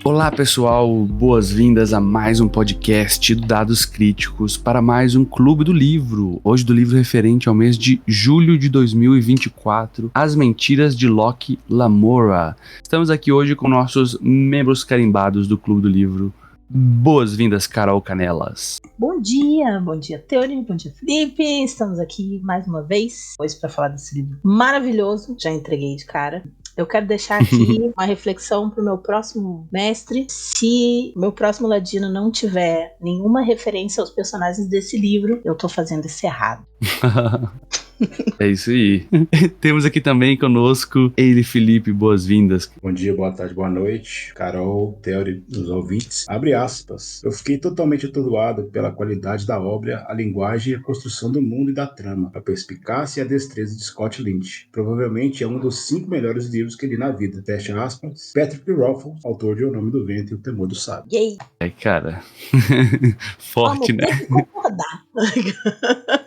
Olá pessoal, boas-vindas a mais um podcast do Dados Críticos para mais um Clube do Livro. Hoje do livro referente ao mês de julho de 2024, As Mentiras de Locke Lamora. Estamos aqui hoje com nossos membros carimbados do Clube do Livro. Boas-vindas, Carol Canelas. Bom dia Teori, bom dia Felipe, estamos aqui mais uma vez, hoje para falar desse livro maravilhoso, já entreguei de cara. Eu quero deixar aqui uma reflexão para o meu próximo mestre. Se meu próximo ladino não tiver nenhuma referência aos personagens desse livro, eu tô fazendo isso errado. É isso aí. Temos aqui também conosco ele, Felipe, boas-vindas. Bom dia, boa tarde, boa noite, Carol, Teori, os ouvintes. Abre aspas. Eu fiquei totalmente atordoado pela qualidade da obra, a linguagem e a construção do mundo e da trama, a perspicácia e a destreza de Scott Lynch. Provavelmente é um dos 5 melhores livros que li na vida. Fecha aspas. Patrick Rothfuss, autor de O Nome do Vento e O Temor do Sábio. Yay! É, cara. Forte, né? Concordar.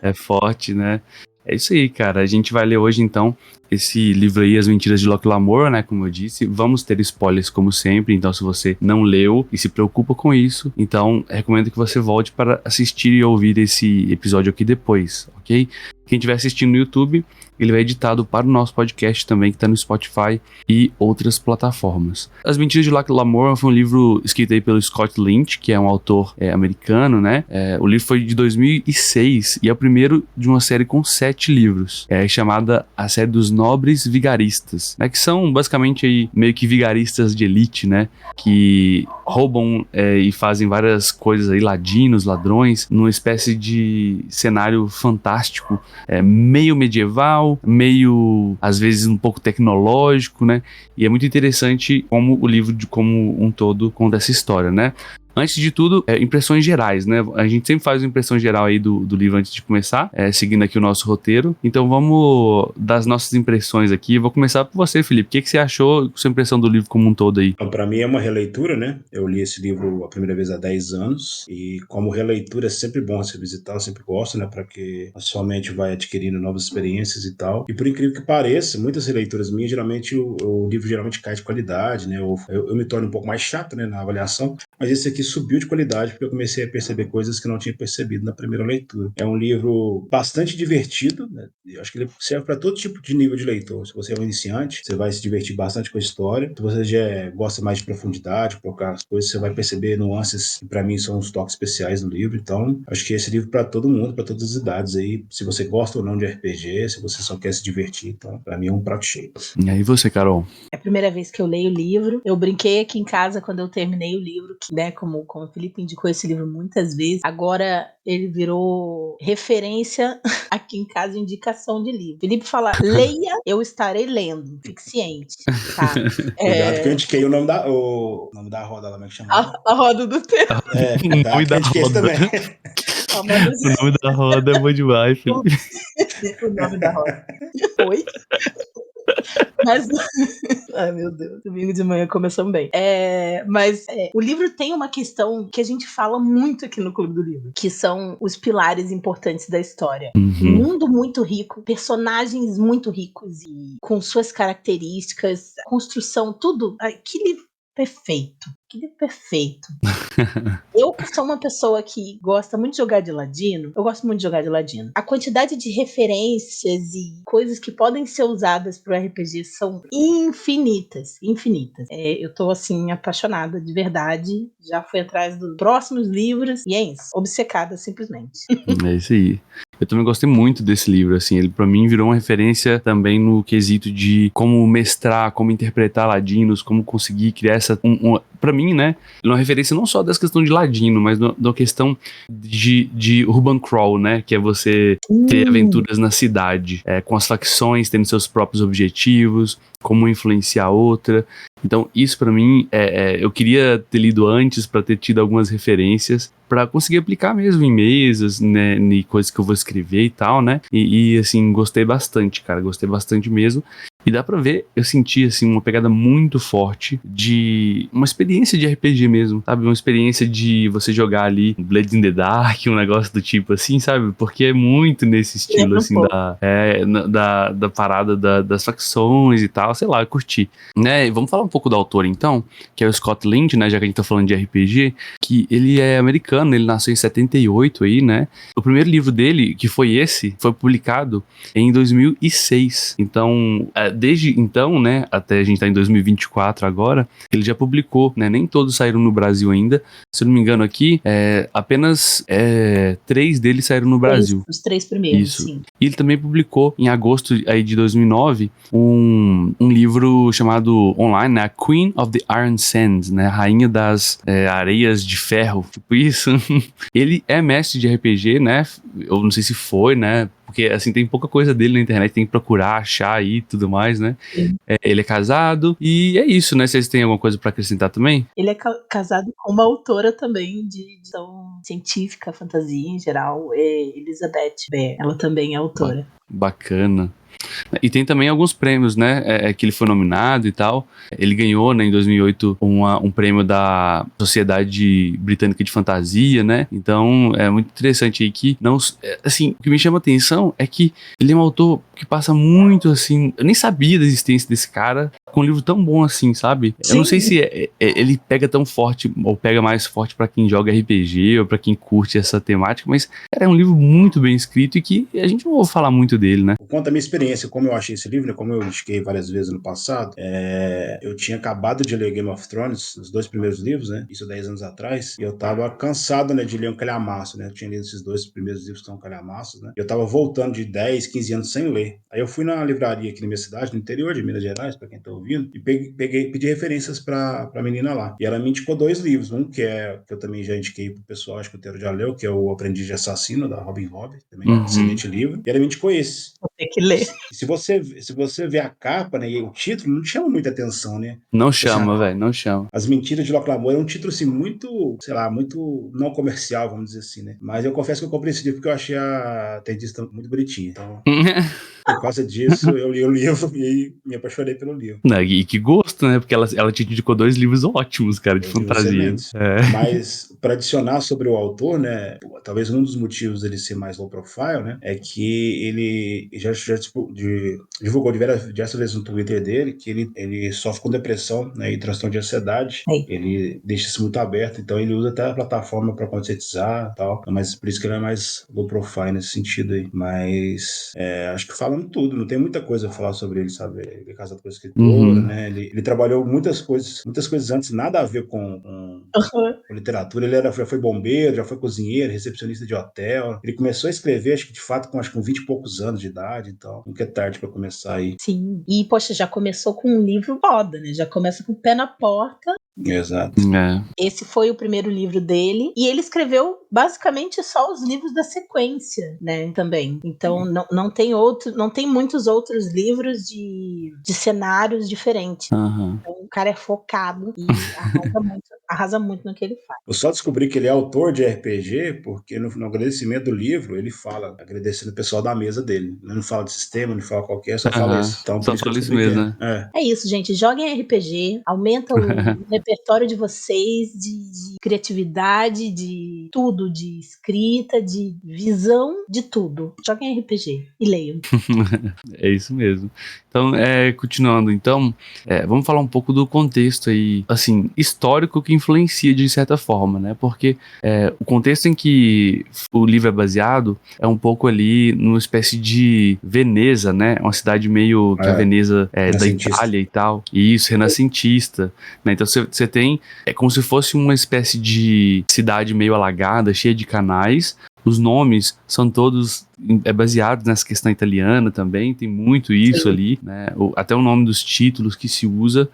É forte, né? É isso aí, cara. A gente vai ler hoje, então, esse livro aí, As Mentiras de Locke Lamora, né? Como eu disse, vamos ter spoilers como sempre. Então, se você não leu e se preocupa com isso, então recomendo que você volte para assistir e ouvir esse episódio aqui depois, ok? Quem estiver assistindo no YouTube, ele vai editado para o nosso podcast também, que está no Spotify e outras plataformas. As Mentiras de Locke Lamora foi um livro escrito aí pelo Scott Lynch, que é um autor americano, né? O livro foi de 2006 e é o primeiro de uma série com 7 livros, chamada A Série dos Nobres Vigaristas, né? Que são basicamente aí meio que vigaristas de elite, né? Que roubam e fazem várias coisas aí, ladinos, ladrões, numa espécie de cenário fantástico, meio medieval, meio, às vezes, um pouco tecnológico, né? E é muito interessante como o livro, como um todo, conta essa história, né? Antes de tudo, impressões gerais, né? A gente sempre faz uma impressão geral aí do livro antes de começar, seguindo aqui o nosso roteiro. Então vamos das nossas impressões aqui. Vou começar por você, Felipe. O que você achou, sua impressão do livro como um todo aí? Então, para mim é uma releitura, né? Eu li esse livro a primeira vez há 10 anos e como releitura é sempre bom se visitar, eu sempre gosto, né? Para que a sua mente vai adquirindo novas experiências e tal. E por incrível que pareça, muitas releituras minhas, geralmente o livro geralmente cai de qualidade, né? Eu me torno um pouco mais chato, né? Na avaliação, mas esse aqui subiu de qualidade porque eu comecei a perceber coisas que não tinha percebido na primeira leitura. É um livro bastante divertido, né? Eu acho que ele serve para todo tipo de nível de leitor. Se você é um iniciante, você vai se divertir bastante com a história. Se você já gosta mais de profundidade, colocar as coisas, você vai perceber nuances que para mim são os toques especiais no livro. Então, acho que esse livro para todo mundo, para todas as idades aí, se você gosta ou não de RPG, se você só quer se divertir, então para mim é um prato cheio. E aí você, Carol? É a primeira vez que eu leio o livro. Eu brinquei aqui em casa quando eu terminei o livro, que, né, como o Felipe indicou esse livro muitas vezes, agora ele virou referência aqui em casa, indicação de livro. Felipe fala, leia, eu estarei lendo. Fique ciente, tá? Cuidado que eu indiquei o nome da roda lá, como é que chama? A roda do tempo. O nome da roda. Também. O nome da roda é bom demais, Felipe. O nome da roda. Oi? Mas, ai meu Deus, domingo de manhã começamos bem. Mas o livro tem uma questão que a gente fala muito aqui no Clube do Livro, que são os pilares importantes da história. Um mundo muito rico, personagens muito ricos e com suas características, construção, tudo. Que livro perfeito. Que livro perfeito. Eu sou uma pessoa que gosta muito de jogar de ladino. Eu gosto muito de jogar de ladino. A quantidade de referências e coisas que podem ser usadas pro RPG são infinitas. Infinitas. Eu tô, assim, apaixonada de verdade. Já fui atrás dos próximos livros. E é isso. Obcecada, simplesmente. É isso aí. Eu também gostei muito desse livro, assim, ele pra mim virou uma referência também no quesito de como mestrar, como interpretar ladinos, como conseguir criar essa, pra mim, né, uma referência não só dessa questão de ladino, mas da questão de urban crawl, né, que é você ter aventuras na cidade, com as facções tendo seus próprios objetivos, como influenciar outra. Então isso pra mim, eu queria ter lido antes pra ter tido algumas referências pra conseguir aplicar mesmo em mesas, né, em coisas que eu vou escrever e tal, né, e assim, gostei bastante, cara, gostei bastante mesmo. E dá pra ver, eu senti, assim, uma pegada muito forte de uma experiência de RPG mesmo, sabe? Uma experiência de você jogar ali Blades in the Dark, um negócio do tipo assim, sabe? Porque é muito nesse estilo, Lembra um assim, pouco. da parada das facções e tal, sei lá, eu curti. Né? E vamos falar um pouco do autor, então, que é o Scott Lind, né? Já que a gente tá falando de RPG, que ele é americano, ele nasceu em 78 aí, né? O primeiro livro dele, que foi esse, foi publicado em 2006. Então, desde então, né, até a gente tá em 2024 agora, ele já publicou, né, nem todos saíram no Brasil ainda, se eu não me engano aqui, apenas 3 deles saíram no Brasil. Os 3 primeiros, Isso. sim. E ele também publicou, em agosto aí de 2009, um livro chamado online, né, A Queen of the Iron Sands, né, Rainha das Areias de Ferro, tipo isso. Ele é mestre de RPG, né, eu não sei se foi, né, porque, assim, tem pouca coisa dele na internet, tem que procurar, achar aí e tudo mais, né? Sim. Ele é casado e é isso, né? Vocês têm alguma coisa pra acrescentar também? Ele é casado com uma autora também de ficção científica, fantasia em geral, Elizabeth Bear. Ela também é autora. Bacana. E tem também alguns prêmios, né, que ele foi nominado e tal. Ele ganhou, né, em 2008 um prêmio da Sociedade Britânica de Fantasia, né? Então é muito interessante aí que não, assim, o que me chama a atenção é que ele é um autor que passa muito assim, eu nem sabia da existência desse cara com um livro tão bom assim, sabe? Sim. Eu não sei se ele pega tão forte ou pega mais forte pra quem joga RPG ou pra quem curte essa temática, mas cara, é um livro muito bem escrito e que a gente não ouve falar muito dele, né? Por conta da minha experiência, como eu achei esse livro, né, como eu indiquei várias vezes no passado, eu tinha acabado de ler Game of Thrones, os 2 primeiros livros, né? Isso 10 anos atrás, e eu tava cansado, né, de ler um calhamaço, né? Eu tinha lido esses 2 primeiros livros que são calhamaços, né? Eu tava voltando de 10, 15 anos sem ler. Aí eu fui na livraria aqui na minha cidade, no interior de Minas Gerais, pra quem tá ouvindo, e pedi referências pra menina lá. E ela me indicou 2 livros, um que eu também já indiquei pro pessoal, acho que o Teiro já leu, que é o Aprendiz de Assassino, da Robin Hobb, também é um excelente livro. E ela me indicou esse. Vou ter que ler. Se você vê a capa, né, e o título, não chama muita atenção, né? Não Tipo assim, chama, velho, não chama. As Mentiras de Locke Lamore é um título, assim, muito, sei lá, muito não comercial, vamos dizer assim, né? Mas eu confesso que eu comprei esse livro porque eu achei a tendista muito bonitinha. Então, por causa disso, eu li o livro e me apaixonei pelo livro. Não, e que gosto, né? Porque ela te indicou 2 livros ótimos, cara, de 2 livros fantasia. excelentes. Mas, para adicionar sobre o autor, né, talvez um dos motivos dele ser mais low profile, né, é que ele já divulgou diversas vezes no Twitter dele que ele sofre com depressão, né, e transtorno de ansiedade. Ele deixa isso muito aberto, então ele usa até a plataforma para conscientizar e tal, mas por isso que ele é mais low profile nesse sentido aí. Mas acho que falando tudo, não tem muita coisa a falar sobre ele, sabe? Ele é casado com a escritora, né? Ele trabalhou muitas coisas antes, nada a ver com literatura. Ele já foi bombeiro, já foi cozinheiro, recepcionista de hotel. Ele começou a escrever, acho que de fato, com 20 e poucos anos de idade, então nunca é tarde para começar aí. Sim. E, poxa, já começou com um livro foda, né? Já começa com o pé na porta. Exato. Esse foi o primeiro livro dele. E ele escreveu basicamente só os livros da sequência, né? Também. Então não tem muitos outros livros de cenários diferentes. Então o cara é focado e arrasa muito no que ele faz. Eu só descobri que ele é autor de RPG porque no agradecimento do livro ele fala, agradecendo o pessoal da mesa dele. Ele não fala de sistema, não fala qualquer, só fala isso. Então, só fala isso mesmo, né? É isso, gente. Joguem RPG, aumenta o repertório de vocês, de criatividade, de tudo, de escrita, de visão, de tudo. Joguem RPG e leiam. É isso mesmo. Então, continuando, então, vamos falar um pouco do contexto aí, assim, histórico que influencia de certa forma, né? Porque o contexto em que o livro é baseado é um pouco ali numa espécie de Veneza, né? Uma cidade meio que a Veneza da Itália e tal. E isso, renascentista, né? Então você tem, como se fosse uma espécie de cidade meio alagada, cheia de canais. Os nomes são todos baseados nessa questão italiana também, tem muito isso ali, né? Até o nome dos títulos que se usa.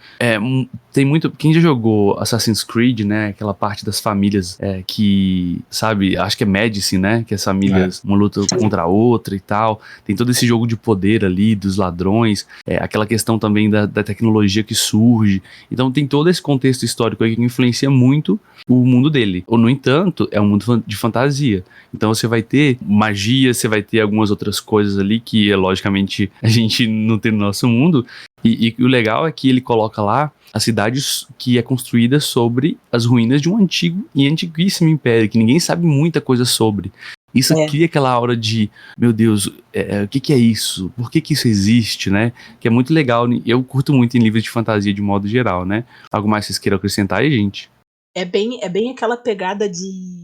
Tem muito. Quem já jogou Assassin's Creed, né? Aquela parte das famílias que, sabe, acho que é Médici, né? Que as famílias, uma luta contra a outra e tal. Tem todo esse jogo de poder ali, dos ladrões, aquela questão também da tecnologia que surge. Então tem todo esse contexto histórico aí que influencia muito o mundo dele. Ou, no entanto, é um mundo de fantasia. Então você vai ter magia, você vai vai ter algumas outras coisas ali que, logicamente, a gente não tem no nosso mundo. E o legal é que ele coloca lá a cidade que é construída sobre as ruínas de um antigo e antiguíssimo império, que ninguém sabe muita coisa sobre. Isso cria aquela aura de, meu Deus, o que é isso? Por que isso existe, né? Que é muito legal. Eu curto muito em livros de fantasia de modo geral, né? Algo mais que vocês queiram acrescentar aí, gente? É bem aquela pegada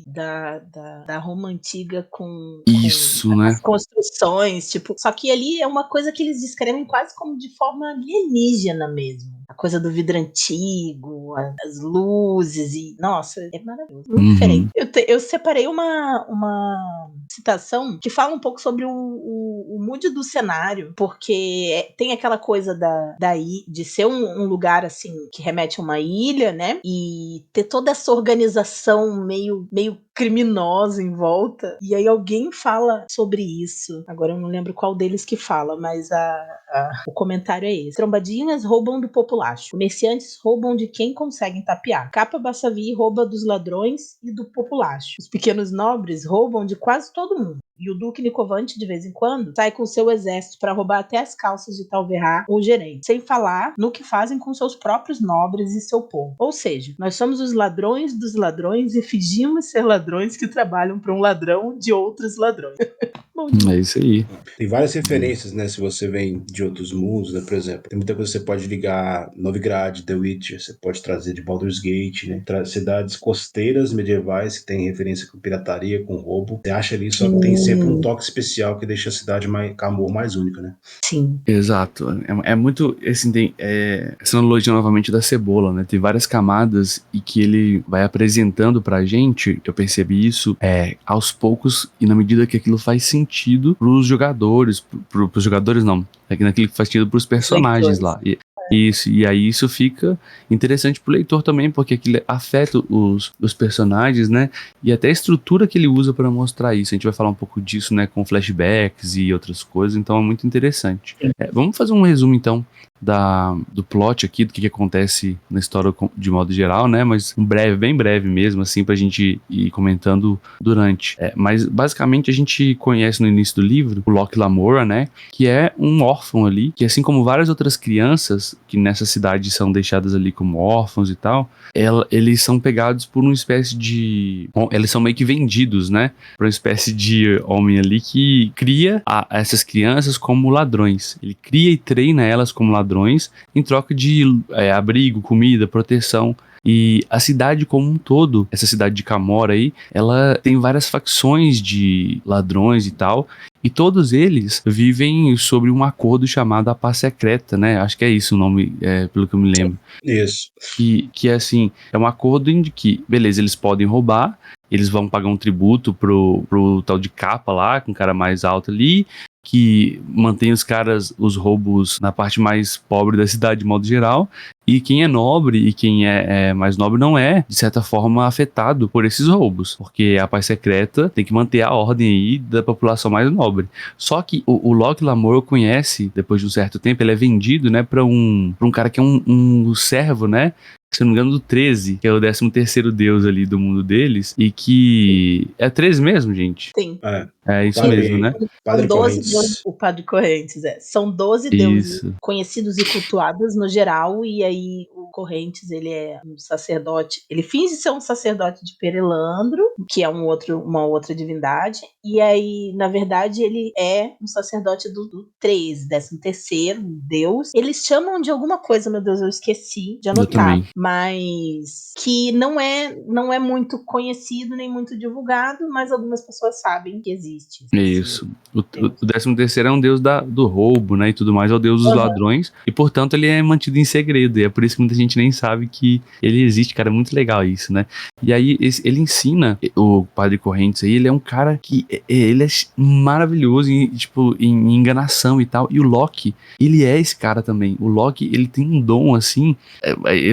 da Roma Antiga com Isso, né? as construções, tipo, só que ali é uma coisa que eles descrevem quase como de forma alienígena mesmo. A coisa do vidro antigo, as luzes e... Nossa, é maravilhoso. Muito diferente. Eu separei uma citação que fala um pouco sobre o mood do cenário, porque tem aquela coisa de ser um lugar, assim, que remete a uma ilha, né? E ter toda essa organização meio criminosa em volta. E aí alguém fala sobre isso. Agora eu não lembro qual deles que fala, mas o comentário é esse. Trombadinhas roubam do populacho. Comerciantes roubam de quem conseguem tapear. Capa Bassavi rouba dos ladrões e do populacho. Os pequenos nobres roubam de quase todo mundo. E o Duque Nicovante, de vez em quando, sai com seu exército para roubar até as calças de Talverá ou gerente. Sem falar no que fazem com seus próprios nobres e seu povo. Ou seja, nós somos os ladrões dos ladrões e fingimos ser ladrões que trabalham para um ladrão de outros ladrões. É isso aí. Tem várias referências, né? Se você vem de outros mundos, né? Por exemplo, tem muita coisa que você pode ligar Novigrad, The Witcher, você pode trazer de Baldur's Gate, né? Cidades costeiras medievais que tem referência com pirataria, com roubo. Você acha ali, só que tem sempre um toque especial que deixa a cidade com a amor mais única, né? Sim. Exato. É muito, assim, tem essa analogia novamente da cebola, né? Tem várias camadas e que ele vai apresentando pra gente, eu percebi isso, aos poucos e na medida que aquilo faz sentido pros jogadores, pros jogadores não, naquilo que faz sentido pros personagens lá. E aí isso fica interessante pro leitor também, porque aquilo afeta os personagens, né? E até a estrutura que ele usa para mostrar isso. A gente vai falar um pouco disso, né? Com flashbacks e outras coisas, então é muito interessante. Vamos fazer um resumo, então, do plot aqui, do que acontece na história de modo geral, né? Mas bem breve mesmo, assim, pra gente ir comentando durante. Mas, basicamente, a gente conhece no início do livro o Locke Lamora, né? Que é um órfão ali, que assim como várias outras crianças que nessa cidade são deixadas ali como órfãos e tal, eles são pegados por uma espécie de... Eles são meio que vendidos, né? Por uma espécie de homem ali que cria essas crianças como ladrões. Ele cria e treina elas como ladrões em troca de abrigo, comida, proteção. E a cidade como um todo, essa cidade de Camora aí, ela tem várias facções de ladrões e tal, e todos eles vivem sobre um acordo chamado a Paz Secreta, né? Acho que é isso o nome, pelo que eu me lembro. Isso. Que é assim, é um acordo em que, beleza, eles podem roubar, eles vão pagar um tributo pro tal de capa lá, com o cara mais alto ali, que mantém os roubos na parte mais pobre da cidade de modo geral, e quem é nobre e quem é mais nobre não é, de certa forma, afetado por esses roubos, porque a Paz Secreta tem que manter a ordem aí da população mais nobre. Só que o Locke Lamora conhece, depois de um certo tempo, ele é vendido, né, pra um cara que é um servo, né, se não me engano, do 13, que é o 13º deus ali do mundo deles, e que... É 13 mesmo, gente? Sim. É isso mesmo, né? Padre São 12 Correntes. deuses, o Padre Correntes, São 12 deuses conhecidos e cultuados no geral, e aí o Correntes, ele é um sacerdote, ele finge ser um sacerdote de Perelandro, que é uma outra divindade, e aí, na verdade, ele é um sacerdote do 13º deus. Eles chamam de alguma coisa, meu Deus, eu esqueci de anotar, mas que não é muito conhecido, nem muito divulgado, mas algumas pessoas sabem que existe. Isso. O 13º é um deus do roubo, né, e tudo mais, é o deus dos ladrões, e portanto ele é mantido em segredo, e é por isso que muita gente nem sabe que ele existe, cara, é muito legal isso, né? E aí ele ensina, o Padre Correntes aí, ele é um cara que ele é maravilhoso em enganação e tal, e o Locke, ele é esse cara também. O Locke, ele tem um dom assim,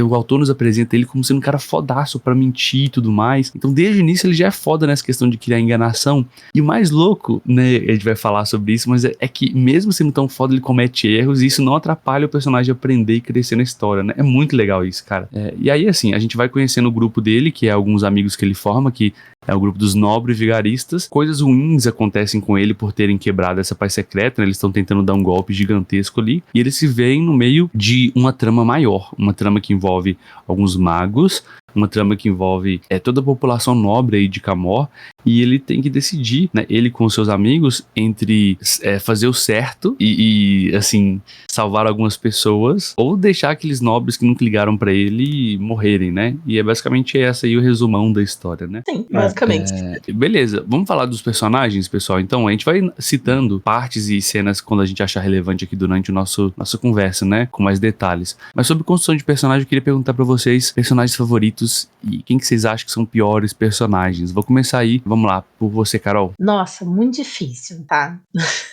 o autor nos apresenta ele como sendo um cara fodaço pra mentir e tudo mais, então desde o início ele já é foda nessa questão de criar enganação, e o mais louco, né, a gente vai falar sobre isso, mas é que mesmo sendo tão foda, ele comete erros e isso não atrapalha o personagem a aprender e crescer na história, né? É muito legal isso, cara. E aí, assim, a gente vai conhecendo o grupo dele, que é alguns amigos que ele forma, que é o grupo dos nobres vigaristas. Coisas ruins acontecem com ele por terem quebrado essa paz secreta, né? Eles estão tentando dar um golpe gigantesco ali. E eles se veem no meio de uma trama maior. Uma trama que envolve alguns magos, uma trama que envolve toda a população nobre aí de Camor. E ele tem que decidir, né? Ele com seus amigos, entre fazer o certo e, assim, salvar algumas pessoas, ou deixar aqueles nobres que nunca ligaram pra ele morrerem, né? E é basicamente essa aí o resumão da história, né? Sim, basicamente. Beleza, vamos falar dos personagens, pessoal. Então, a gente vai citando partes e cenas quando a gente achar relevante aqui durante nossa conversa, né? Com mais detalhes. Mas sobre construção de personagem, eu queria perguntar pra vocês, personagens favoritos e quem que vocês acham que são piores personagens. Vou começar aí, vamos lá, por você, Carol. Nossa, muito difícil, tá?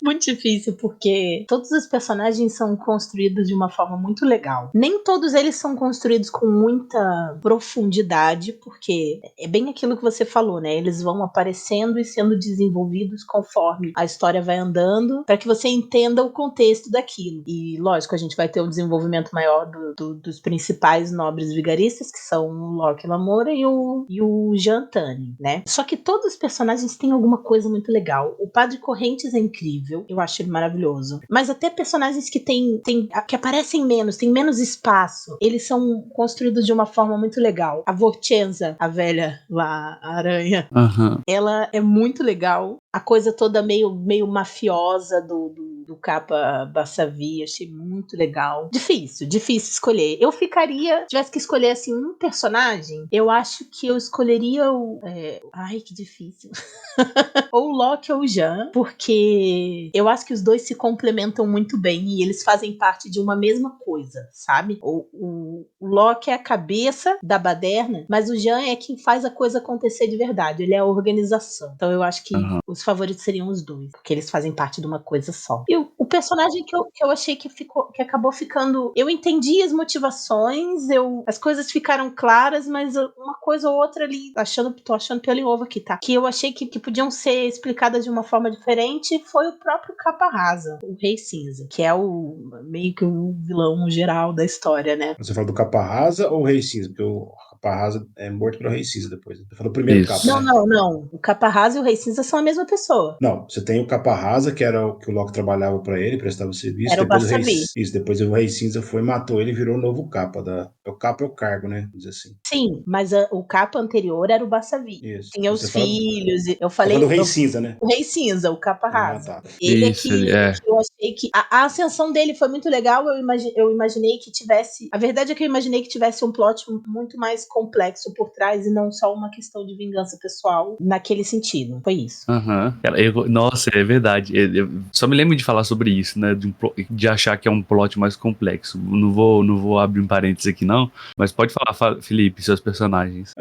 Muito difícil, porque todos os personagens são construídos de uma forma muito legal. Nem todos eles são construídos com muita profundidade, porque é bem aquilo que você falou, né? Eles vão aparecendo e sendo desenvolvidos conforme a história vai andando, para que você entenda o contexto daquilo. E, lógico, a gente vai ter um desenvolvimento maior dos principais nobres vigaristas, que são o Locke Lamora e o Jean Tani, né? Só que todos os personagens têm alguma coisa muito legal. O Padre Correntes é incrível, eu acho ele maravilhoso. Mas até personagens que que aparecem menos, tem menos espaço, eles são construídos de uma forma muito legal. A Vorchenza, a velha lá, a aranha, ela é muito legal. A coisa toda meio mafiosa do Capa Bassavi, achei muito legal. Difícil escolher. Eu ficaria, tivesse que escolher assim um personagem, eu acho que eu escolheria ai, que difícil. Ou o Locke ou o Jean, porque eu acho que os dois se complementam muito bem e eles fazem parte de uma mesma coisa, sabe? O Locke é a cabeça da baderna, mas o Jean é quem faz a coisa acontecer de verdade, ele é a organização. Então eu acho que os favoritos seriam os dois, porque eles fazem parte de uma coisa só. E o personagem que eu achei que acabou ficando... Eu entendi as motivações, as coisas ficaram claras, mas uma coisa ou outra ali, tô achando pelo em ovo aqui, tá? Que eu achei que podiam ser explicadas de uma forma diferente, foi o próprio Capa Rasa, o Rei Cinza, que é meio que o vilão geral da história, né? Você fala do Capa Rasa ou o Rei Cinza? Porque o Capa Rasa é morto pelo Rei Cinza depois. Você falou o primeiro Capa, né? Não. O Capa Rasa e o Rei Cinza são a mesma pessoa. Não, você tem o Capa Rasa, que era o que o Locke trabalhava pra ele, prestava serviço. Era Depois o Bassavi. depois o Rei Cinza foi, matou ele e virou o novo Capa. O Capa é o cargo, né? Vamos dizer assim. Sim, mas o Capa anterior era o Bassavi. Isso. Tinha os filhos. Eu falei. Você fala do Rei Cinza, né? O Rei Cinza, o Capa Rasa. Tá. Ele Isso, que eu achei que a ascensão dele foi muito legal. Eu imaginei que tivesse. A verdade é que eu imaginei que tivesse um plot muito mais complexo por trás e não só uma questão de vingança pessoal naquele sentido. Foi isso. Nossa, é verdade. Eu só me lembro de falar sobre isso, né? De achar que é um plot mais complexo. Não vou abrir um parênteses aqui, não. Mas pode falar, Felipe, seus personagens.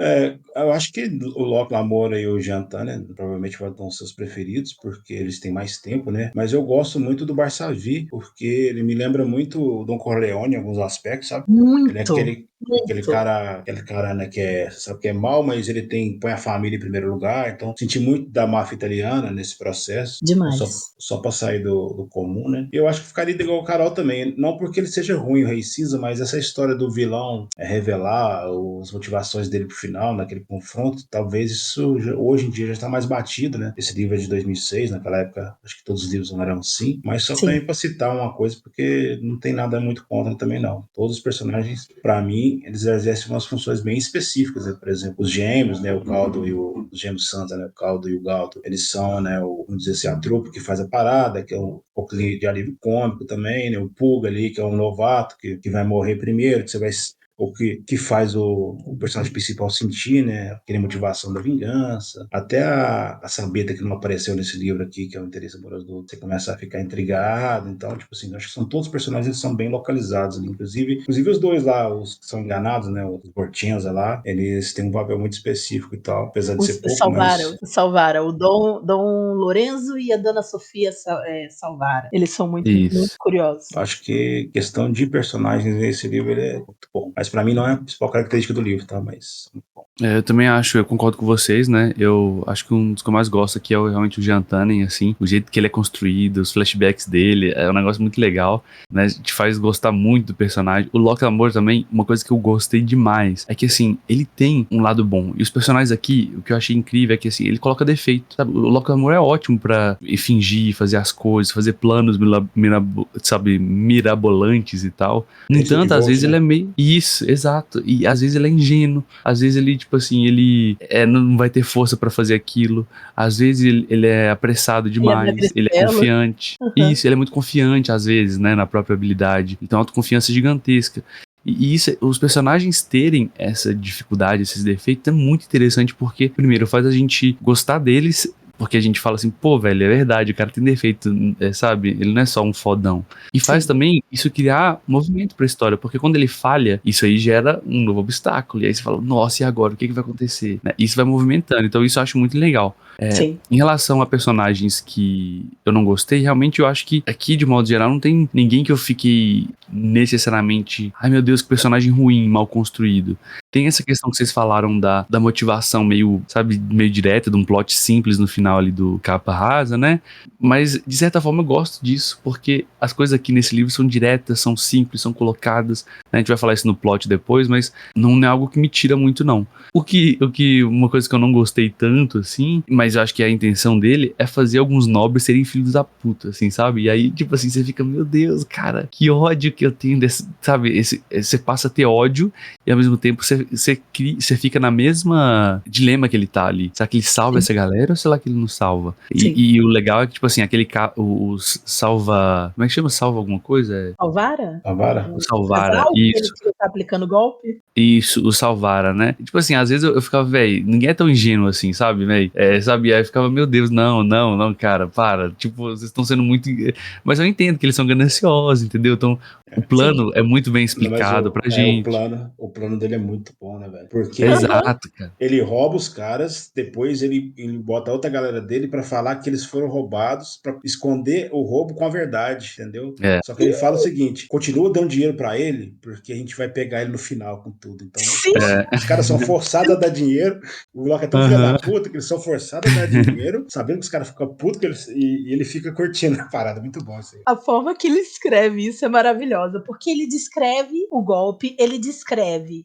Eu acho que o Locke Lamora e o Jantan, né, provavelmente vão ser os preferidos, porque eles têm mais tempo, né? Mas eu gosto muito do Barsavi, porque ele me lembra muito o Don Corleone em alguns aspectos, sabe? Muito. Ele é aquele cara, né, sabe que é mal, mas ele põe a família em primeiro lugar. Então, senti muito da máfia italiana nesse processo. Demais. Só pra sair do comum, né? E eu acho que ficaria igual o Carol também. Não porque ele seja ruim, o Rei Cinza, mas essa história do vilão revelar as motivações dele pro final, naquele confronto, talvez isso hoje em dia já está mais batido, né? Esse livro é de 2006, naquela época, acho que todos os livros não eram assim. Mas só também pra citar uma coisa, porque não tem nada muito contra também, não. Todos os personagens, pra mim, eles exercem umas funções bem específicas, né? Por exemplo, os gêmeos, né? O Caldo e os gêmeos Sansa, né? O Caldo e o Galdo, eles são, né? Vamos dizer assim, a trupe que faz a parada, que é um pouco de alívio cômico também, né? O Pulga ali, que é um novato, que vai morrer primeiro, que você vai... ou que faz o personagem principal sentir, né, aquela motivação da vingança, até a Sabeta que não apareceu nesse livro aqui, que é o interesse amoroso do outro, você começa a ficar intrigado, então, tipo assim, acho que são todos os personagens, eles são bem localizados ali, inclusive os dois lá, os que são enganados, né, os Bortinza lá, eles têm um papel muito específico e tal, apesar de ser pouco, Salvaram, o Dom Lorenzo e a Dona Sofia salvaram, eles são muito curiosos. Acho que questão de personagens nesse livro, ele é muito bom, mas pra mim não é a principal característica do livro, tá, mas... Eu também acho, eu concordo com vocês, né? Eu acho que um dos que eu mais gosto aqui é realmente o Jean Tannen, assim, o jeito que ele é construído, os flashbacks dele, é um negócio muito legal, né? Te faz gostar muito do personagem. O Locke Lamora também, uma coisa que eu gostei demais, é que, assim, ele tem um lado bom. E os personagens aqui, o que eu achei incrível é que, assim, ele coloca defeito, sabe? O Locke Lamora é ótimo pra fingir, fazer as coisas, fazer planos, mirabolantes e tal. No entanto, às vezes ele é meio... Isso, exato. E às vezes ele é ingênuo, às vezes ele, tipo assim, ele não vai ter força pra fazer aquilo. Às vezes ele é apressado demais, ele é confiante. Isso, ele é muito confiante, às vezes, né, na própria habilidade. Então, autoconfiança gigantesca. E isso, os personagens terem essa dificuldade, esses defeitos, é muito interessante porque, primeiro, faz a gente gostar deles, porque a gente fala assim, pô, velho, é verdade, o cara tem defeito, sabe? Ele não é só um fodão. E faz também isso criar movimento pra história, porque quando ele falha, isso aí gera um novo obstáculo. E aí você fala, nossa, e agora? O que vai acontecer? Né? Isso vai movimentando, então isso eu acho muito legal. Em relação a personagens que eu não gostei, realmente eu acho que aqui, de modo geral, não tem ninguém que eu fiquei necessariamente, ai meu Deus, que personagem ruim, mal construído. Tem essa questão que vocês falaram da motivação meio, sabe, meio direta, de um plot simples no final ali do Capa Rasa, né? Mas, de certa forma, eu gosto disso, porque as coisas aqui nesse livro são diretas, são simples, são colocadas, né? A gente vai falar isso no plot depois, mas não é algo que me tira muito, não. Uma coisa que eu não gostei tanto, assim, mas eu acho que a intenção dele é fazer alguns nobres serem filhos da puta, assim, sabe? E aí, tipo assim, você fica, meu Deus, cara, que ódio que eu tenho desse, sabe? Você passa a ter ódio e ao mesmo tempo você fica na mesma dilema que ele tá ali. Será que ele salva essa galera ou será que ele não salva? E o legal é que, tipo assim, o salva... Como é que chama? Salva alguma coisa? Salvara? O Salvara, isso. Ele tá aplicando golpe? Isso, o Salvara, né? Tipo assim, às vezes eu ficava, velho, ninguém é tão ingênuo assim, sabe, velho? Sabe, aí eu ficava, meu Deus, não, cara, para. Tipo, vocês estão sendo muito... Mas eu entendo que eles são gananciosos, entendeu? Então, o plano é muito bem explicado pra gente. O plano dele é muito bom, né, velho? Porque Exato, cara. ele rouba os caras, depois ele bota outra galera dele pra falar que eles foram roubados, pra esconder o roubo com a verdade, entendeu? Só que ele fala o seguinte, continua dando dinheiro pra ele, porque a gente vai pegar ele no final com tudo. Então, os caras são forçados a dar dinheiro, o Locke é tão filho da puta que eles são forçados a dar dinheiro, sabendo que os caras ficam putos e ele fica curtindo a parada. Muito bom isso aí. A forma que ele escreve isso é maravilhosa, porque ele descreve o golpe, ele descreve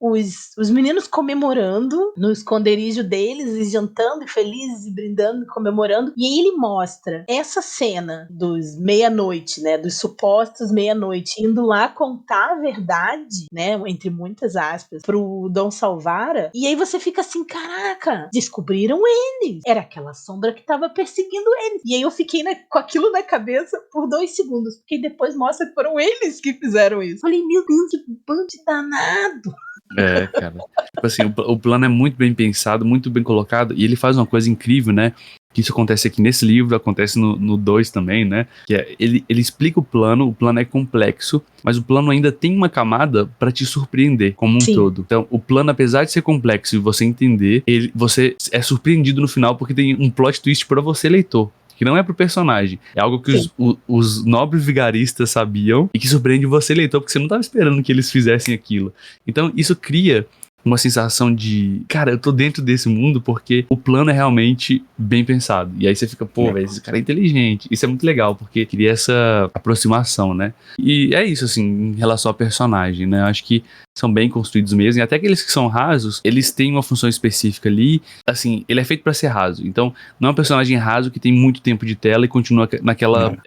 os meninos comemorando no esconderijo deles, e jantando, e felizes, e brindando, e comemorando, e aí ele mostra essa cena dos meia-noite, né, dos supostos meia-noite, indo lá contar a verdade, né, entre muitas aspas, pro Dom Salvara, e aí você fica assim, caraca, descobriram eles, era aquela sombra que tava perseguindo eles, e aí eu fiquei com aquilo na cabeça por 2 segundos, porque depois mostra que foram eles que fizeram isso. Falei, meu Deus, que bando de danado. Cara. Tipo assim, o plano é muito bem pensado, muito bem colocado, e ele faz uma coisa incrível, né? Que isso acontece aqui nesse livro, acontece no 2 também, né? Que ele explica o plano é complexo, mas o plano ainda tem uma camada pra te surpreender como um todo. Então, o plano, apesar de ser complexo e você entender, você é surpreendido no final porque tem um plot twist pra você, leitor. Que não é pro personagem. É algo que os nobres vigaristas sabiam e que surpreende você, leitor, porque você não tava esperando que eles fizessem aquilo. Então, isso cria uma sensação de, cara, eu tô dentro desse mundo porque o plano é realmente bem pensado. E aí você fica, pô, velho, esse cara é inteligente. Isso é muito legal, porque cria essa aproximação, né? E é isso, assim, em relação ao personagem, né? Eu acho que são bem construídos mesmo, e até aqueles que são rasos, eles têm uma função específica ali, assim, ele é feito pra ser raso, então não é um personagem raso que tem muito tempo de tela e continua naquela,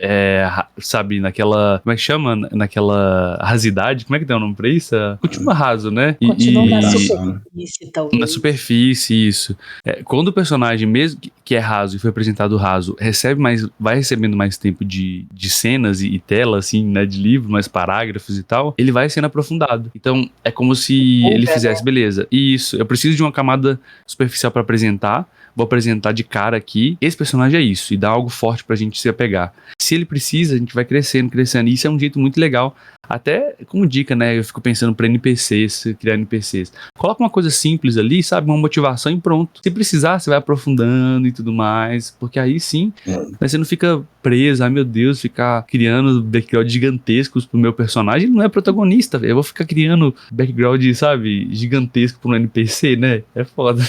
sabe, naquela, como é que chama? Naquela rasidade, como é que tem o nome pra isso? Continua raso, né? Continua na superfície, talvez. Na superfície, isso. Quando o personagem, mesmo que é raso e foi apresentado raso, vai recebendo mais tempo de cenas e tela, assim, né, de livro, mais parágrafos e tal, ele vai sendo aprofundado. Então, é como se ele fizesse, beleza, isso, eu preciso de uma camada superficial pra apresentar, vou apresentar de cara aqui, esse personagem é isso, e dá algo forte pra gente se apegar. se ele precisa, a gente vai crescendo. E isso é um jeito muito legal. Até como dica, né? Eu fico pensando pra NPCs, criar NPCs. Coloca uma coisa simples ali, sabe? Uma motivação e pronto. Se precisar, você vai aprofundando e tudo mais. Porque aí sim, você não fica preso, ai meu Deus, ficar criando background gigantescos pro meu personagem. Ele não é protagonista, velho. Eu vou ficar criando background, sabe, gigantesco pro um NPC, né? É foda.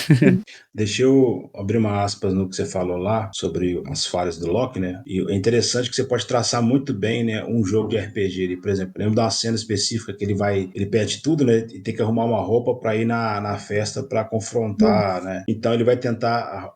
Deixa eu abrir uma aspas no que você falou lá sobre as falhas do Loki, né? E é interessante que você pode traçar muito bem, né, um jogo de RPG. Ele, por exemplo, eu lembro de uma cena específica que ele perde tudo, né? E tem que arrumar uma roupa para ir na festa para confrontar, né? Então ele vai tentar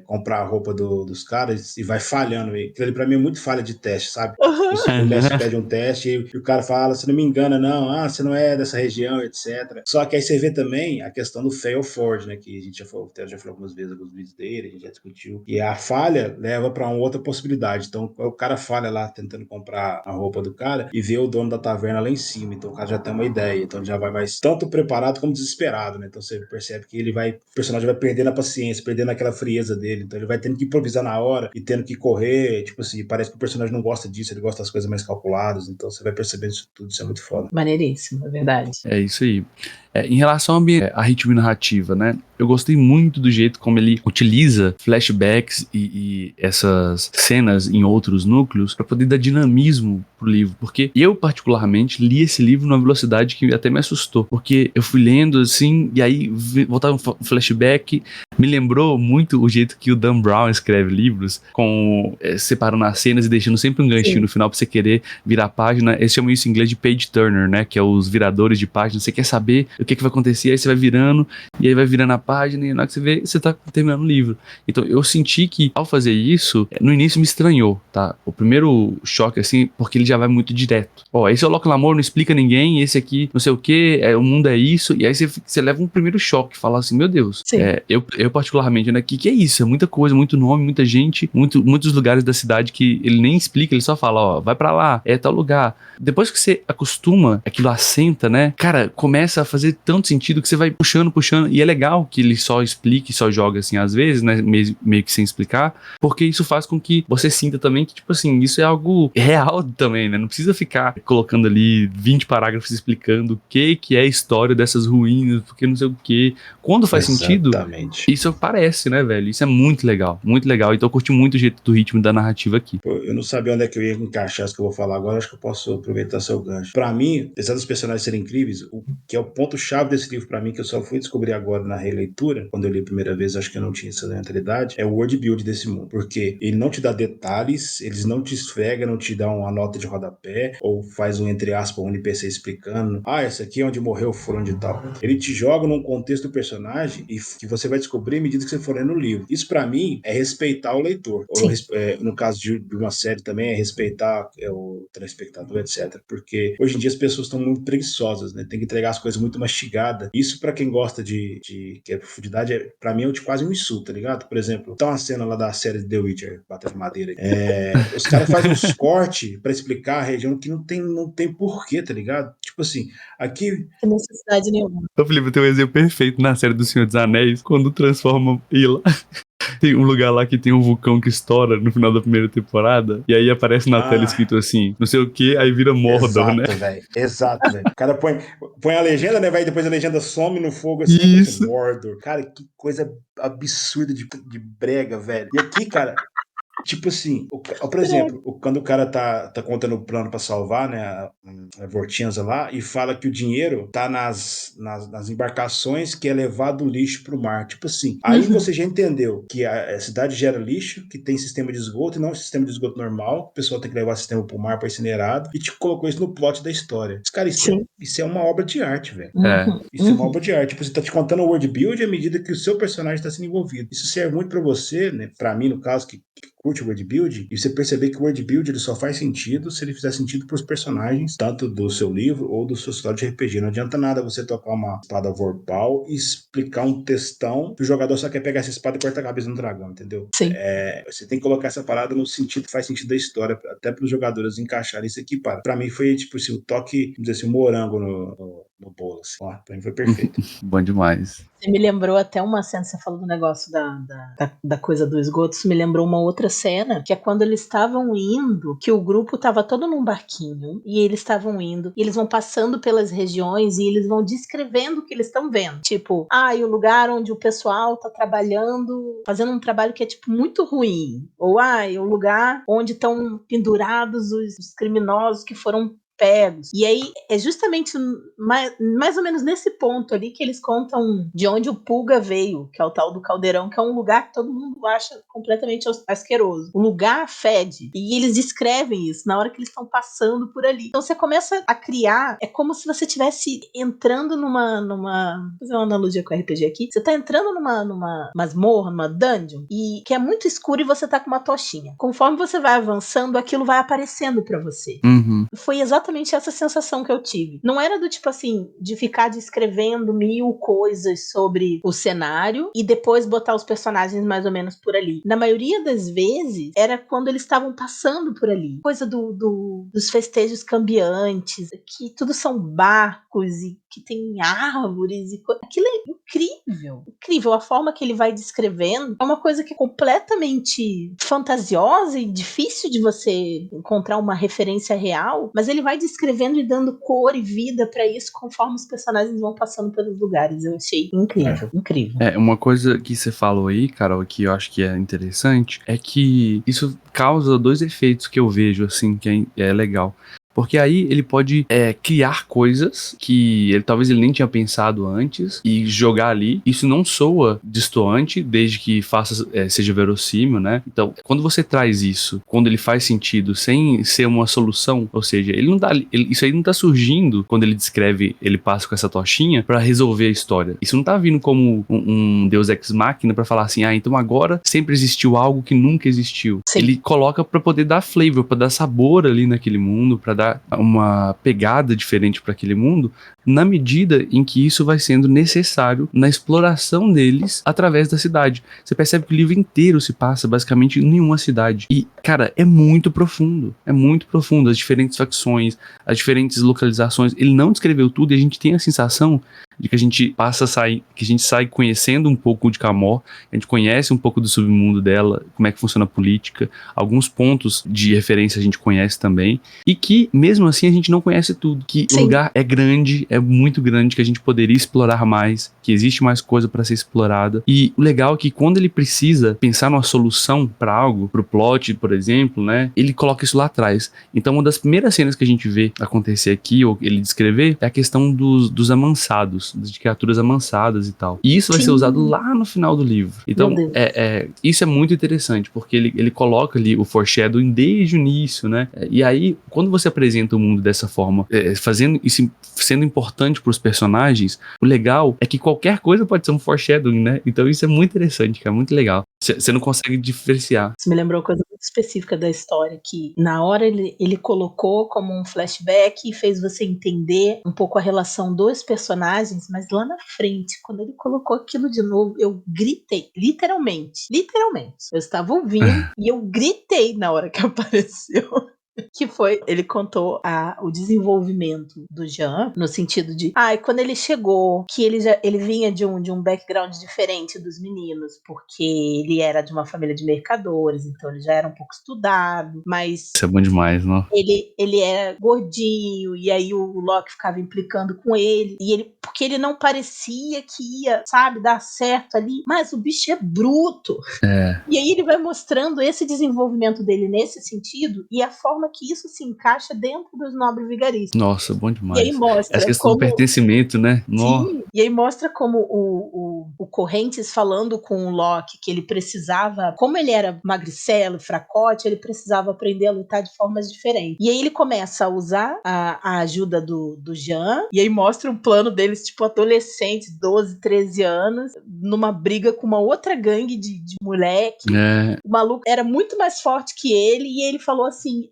comprar a roupa dos caras e vai falhando. E aquilo ali pra mim é muito falha de teste, sabe? O mestre pede um teste e o cara fala, se não me engana, não, você não é dessa região, etc. Só que aí você vê também a questão do fail forward, né? Que a gente já falou algumas vezes alguns vídeos dele, a gente já discutiu. E a falha leva para uma outra possibilidade. Então o cara falha lá tentando comprar a roupa do cara e vê o dono da taverna lá em cima. Então o cara já tem uma ideia. Então ele já vai mais tanto preparado como desesperado, né? Então você percebe que o personagem vai perdendo a paciência, perdendo aquela frieza dele. Então ele vai tendo que improvisar na hora e tendo que correr. Tipo assim, parece que o personagem não gosta disso, ele gosta das coisas mais calculadas. Então você vai percebendo isso tudo, isso é muito foda. Maneiríssimo, é verdade. É isso aí. Em relação à ritmo e narrativa, né? Eu gostei muito do jeito como ele utiliza flashbacks e essas cenas em outros núcleos para poder dar dinamismo pro livro. Porque eu, particularmente, li esse livro numa velocidade que até me assustou. Porque eu fui lendo assim, e aí voltava um flashback. Me lembrou muito o jeito que o Dan Brown escreve livros, separando as cenas e deixando sempre um ganchinho no final pra você querer virar a página. Eles chamam isso em inglês de page turner, né? Que é os viradores de página. Você quer saber o que vai acontecer, aí você vai virando, e aí vai virando a página, e na hora que você vê, você tá terminando o livro. Então eu senti que, ao fazer isso, no início me estranhou, tá? O primeiro choque, assim, porque ele já vai muito direto. Esse é o Locke Lamore, não explica ninguém, esse aqui, não sei o que, o mundo é isso, e aí você leva um primeiro choque, fala assim, meu Deus. Eu particularmente, né, que é isso? É muita coisa, muito nome, muita gente, muitos lugares da cidade que ele nem explica, ele só fala, vai pra lá, é tal lugar. Depois que você acostuma, aquilo assenta, né, cara, começa a fazer tanto sentido que você vai puxando, e é legal que ele só explique, só joga assim às vezes, né, meio que sem explicar, porque isso faz com que você sinta também que, tipo assim, isso é algo real também, né, não precisa ficar colocando ali 20 parágrafos explicando o que é a história dessas ruínas, porque não sei o que, quando faz sentido, isso parece, né, velho, isso é muito legal, então eu curti muito o jeito do ritmo da narrativa aqui. Eu não sabia onde é que eu ia encaixar isso que eu vou falar agora, acho que eu posso aproveitar seu gancho. Pra mim, apesar dos personagens serem incríveis, o que é o ponto-chave desse livro pra mim, que eu só fui descobrir agora na releitura, quando eu li a primeira vez, acho que eu não tinha essa mentalidade, é o world build desse mundo, porque ele não te dá detalhes, eles não te esfrega, não te dá uma nota de rodapé, ou faz um, entre aspas, um NPC explicando, essa aqui é onde morreu o fulano de tal. Ele te joga num contexto do personagem e que você vai descobrir à medida que você for lendo o livro. Isso pra mim é respeitar o leitor. Ou, no caso de uma série também, é respeitar o telespectador, etc. Porque hoje em dia as pessoas estão muito preguiçosas, né? Tem que entregar as coisas muito mastigadas. Isso pra quem gosta de que é profundidade, pra mim é quase um insulto, tá ligado? Por exemplo, tá uma cena lá da série The Witcher, Batalha de Madeira. Os caras fazem uns cortes pra explicar a região que não tem porquê, tá ligado? Tipo assim, aqui... Não tem necessidade nenhuma. Ô, Felipe, tem um exemplo perfeito na série do Senhor dos Anéis, quando transforma Ila. Tem um lugar lá que tem um vulcão que estoura no final da primeira temporada, e aí aparece na tela escrito assim, não sei o que, aí vira Mordor, né? Exato, velho. O cara põe a legenda, né, velho? Depois a legenda some no fogo assim, Isso. Mordor. Cara, que coisa absurda de brega, velho. E aqui, cara, tipo assim, por exemplo, quando o cara tá contando o plano pra salvar, né, a Vortinza lá, e fala que o dinheiro tá nas embarcações que é levado o lixo pro mar. Tipo assim, aí você já entendeu que a cidade gera lixo, que tem sistema de esgoto, e não é um sistema de esgoto normal, o pessoal tem que levar o sistema pro mar pra incinerado, e te colocou isso no plot da história. Cara, isso é uma obra de arte, velho. Isso é uma obra de arte. Tipo, você tá te contando o world build à medida que o seu personagem tá sendo envolvido. Isso serve muito pra você, né, pra mim, no caso, que curte o world build, e você perceber que o world build ele só faz sentido se ele fizer sentido pros personagens, tanto do seu livro ou do seu história de RPG. Não adianta nada você tocar uma espada Vorpal e explicar um textão que o jogador só quer pegar essa espada e cortar a cabeça do dragão, entendeu? Você tem que colocar essa parada no sentido que faz sentido da história, até pros jogadores encaixarem isso aqui, para. Pra mim foi, tipo assim, o toque, vamos dizer assim, o morango no bolo, assim. Ó, pra mim foi perfeito. Bom demais. Você me lembrou até uma cena, você falou do negócio da coisa do esgoto, isso me lembrou uma outra cena, que é quando eles estavam indo, que o grupo tava todo num barquinho, e eles estavam indo, e eles vão passando pelas regiões, e eles vão descrevendo o que eles estão vendo. Tipo, e o lugar onde o pessoal tá trabalhando, fazendo um trabalho que é, tipo, muito ruim. Ou, o lugar onde estão pendurados os criminosos que foram pegos. E aí é justamente mais ou menos nesse ponto ali que eles contam de onde o Pulga veio, que é o tal do caldeirão, que é um lugar que todo mundo acha completamente asqueroso. O lugar fede. E eles descrevem isso na hora que eles estão passando por ali. Então você começa a criar, é como se você estivesse entrando vou fazer uma analogia com o RPG aqui. Você tá entrando numa masmorra, numa dungeon, e que é muito escuro e você tá com uma tochinha. Conforme você vai avançando, aquilo vai aparecendo pra você. Uhum. Foi exatamente essa sensação que eu tive. Não era do tipo assim, de ficar descrevendo 1000 coisas sobre o cenário e depois botar os personagens mais ou menos por ali. Na maioria das vezes, era quando eles estavam passando por ali. Coisa dos festejos cambiantes, que tudo são barcos e que tem árvores e aquilo é incrível. Incrível. A forma que ele vai descrevendo é uma coisa que é completamente fantasiosa e difícil de você encontrar uma referência real, mas ele vai descrevendo e dando cor e vida pra isso conforme os personagens vão passando pelos lugares. Eu achei incrível, incrível. Uma coisa que você falou aí, Carol, que eu acho que é interessante, é que isso causa 2 efeitos que eu vejo, assim, que é legal. Porque aí ele pode criar coisas que talvez ele nem tinha pensado antes e jogar ali. Isso não soa destoante, desde que seja verossímil, né? Então, quando você traz isso, quando ele faz sentido sem ser uma solução, ou seja, isso aí não tá surgindo quando ele descreve, ele passa com essa tochinha pra resolver a história. Isso não tá vindo como um Deus Ex Machina pra falar assim, então agora sempre existiu algo que nunca existiu. Sim. Ele coloca pra poder dar flavor, pra dar sabor ali naquele mundo, pra dar uma pegada diferente para aquele mundo, na medida em que isso vai sendo necessário na exploração deles através da cidade. Você percebe que o livro inteiro se passa basicamente em uma cidade. E, cara, é muito profundo. É muito profundo. As diferentes facções, as diferentes localizações. Ele não descreveu tudo e a gente tem a sensação de que a gente sai conhecendo um pouco de Camor, a gente conhece um pouco do submundo dela, como é que funciona a política, alguns pontos de referência a gente conhece também, e que mesmo assim a gente não conhece tudo, que Sim. O lugar é grande, é muito grande, que a gente poderia explorar mais, que existe mais coisa para ser explorada, e o legal é que quando ele precisa pensar numa solução para algo, pro plot, por exemplo, né, ele coloca isso lá atrás. Então uma das primeiras cenas que a gente vê acontecer aqui, ou ele descrever, é a questão dos amansados, de criaturas amansadas e tal. E isso vai ser usado lá no final do livro. Então, isso é muito interessante, porque ele coloca ali o foreshadowing desde o início, né? E aí, quando você apresenta o mundo dessa forma, fazendo isso, sendo importante para os personagens, o legal é que qualquer coisa pode ser um foreshadowing, né? Então isso é muito interessante, cara, muito legal. Você não consegue diferenciar. Isso me lembrou uma coisa muito específica da história, que na hora ele colocou como um flashback e fez você entender um pouco a relação dos personagens, mas lá na frente, quando ele colocou aquilo de novo, eu gritei, literalmente. Eu estava ouvindo e eu gritei na hora que apareceu. Que foi, ele contou o desenvolvimento do Jean, no sentido de, quando ele chegou, que ele vinha de um background diferente dos meninos, porque ele era de uma família de mercadores, então ele já era um pouco estudado, mas isso é bom demais, não? ele era gordinho, e aí o Locke ficava implicando com ele, porque ele não parecia que ia, sabe, dar certo ali, mas o bicho é bruto. E aí ele vai mostrando esse desenvolvimento dele nesse sentido e a forma que isso se encaixa dentro dos nobres vigaristas. Nossa, bom demais. E aí mostra essa questão do pertencimento, né? Sim, e aí mostra como o Correntes falando com o Locke que ele precisava, como ele era magricelo, fracote, ele precisava aprender a lutar de formas diferentes. E aí ele começa a usar a ajuda do Jean, e aí mostra um plano deles, tipo, adolescentes, 12, 13 anos, numa briga com uma outra gangue de moleque. O maluco era muito mais forte que ele, e ele falou assim,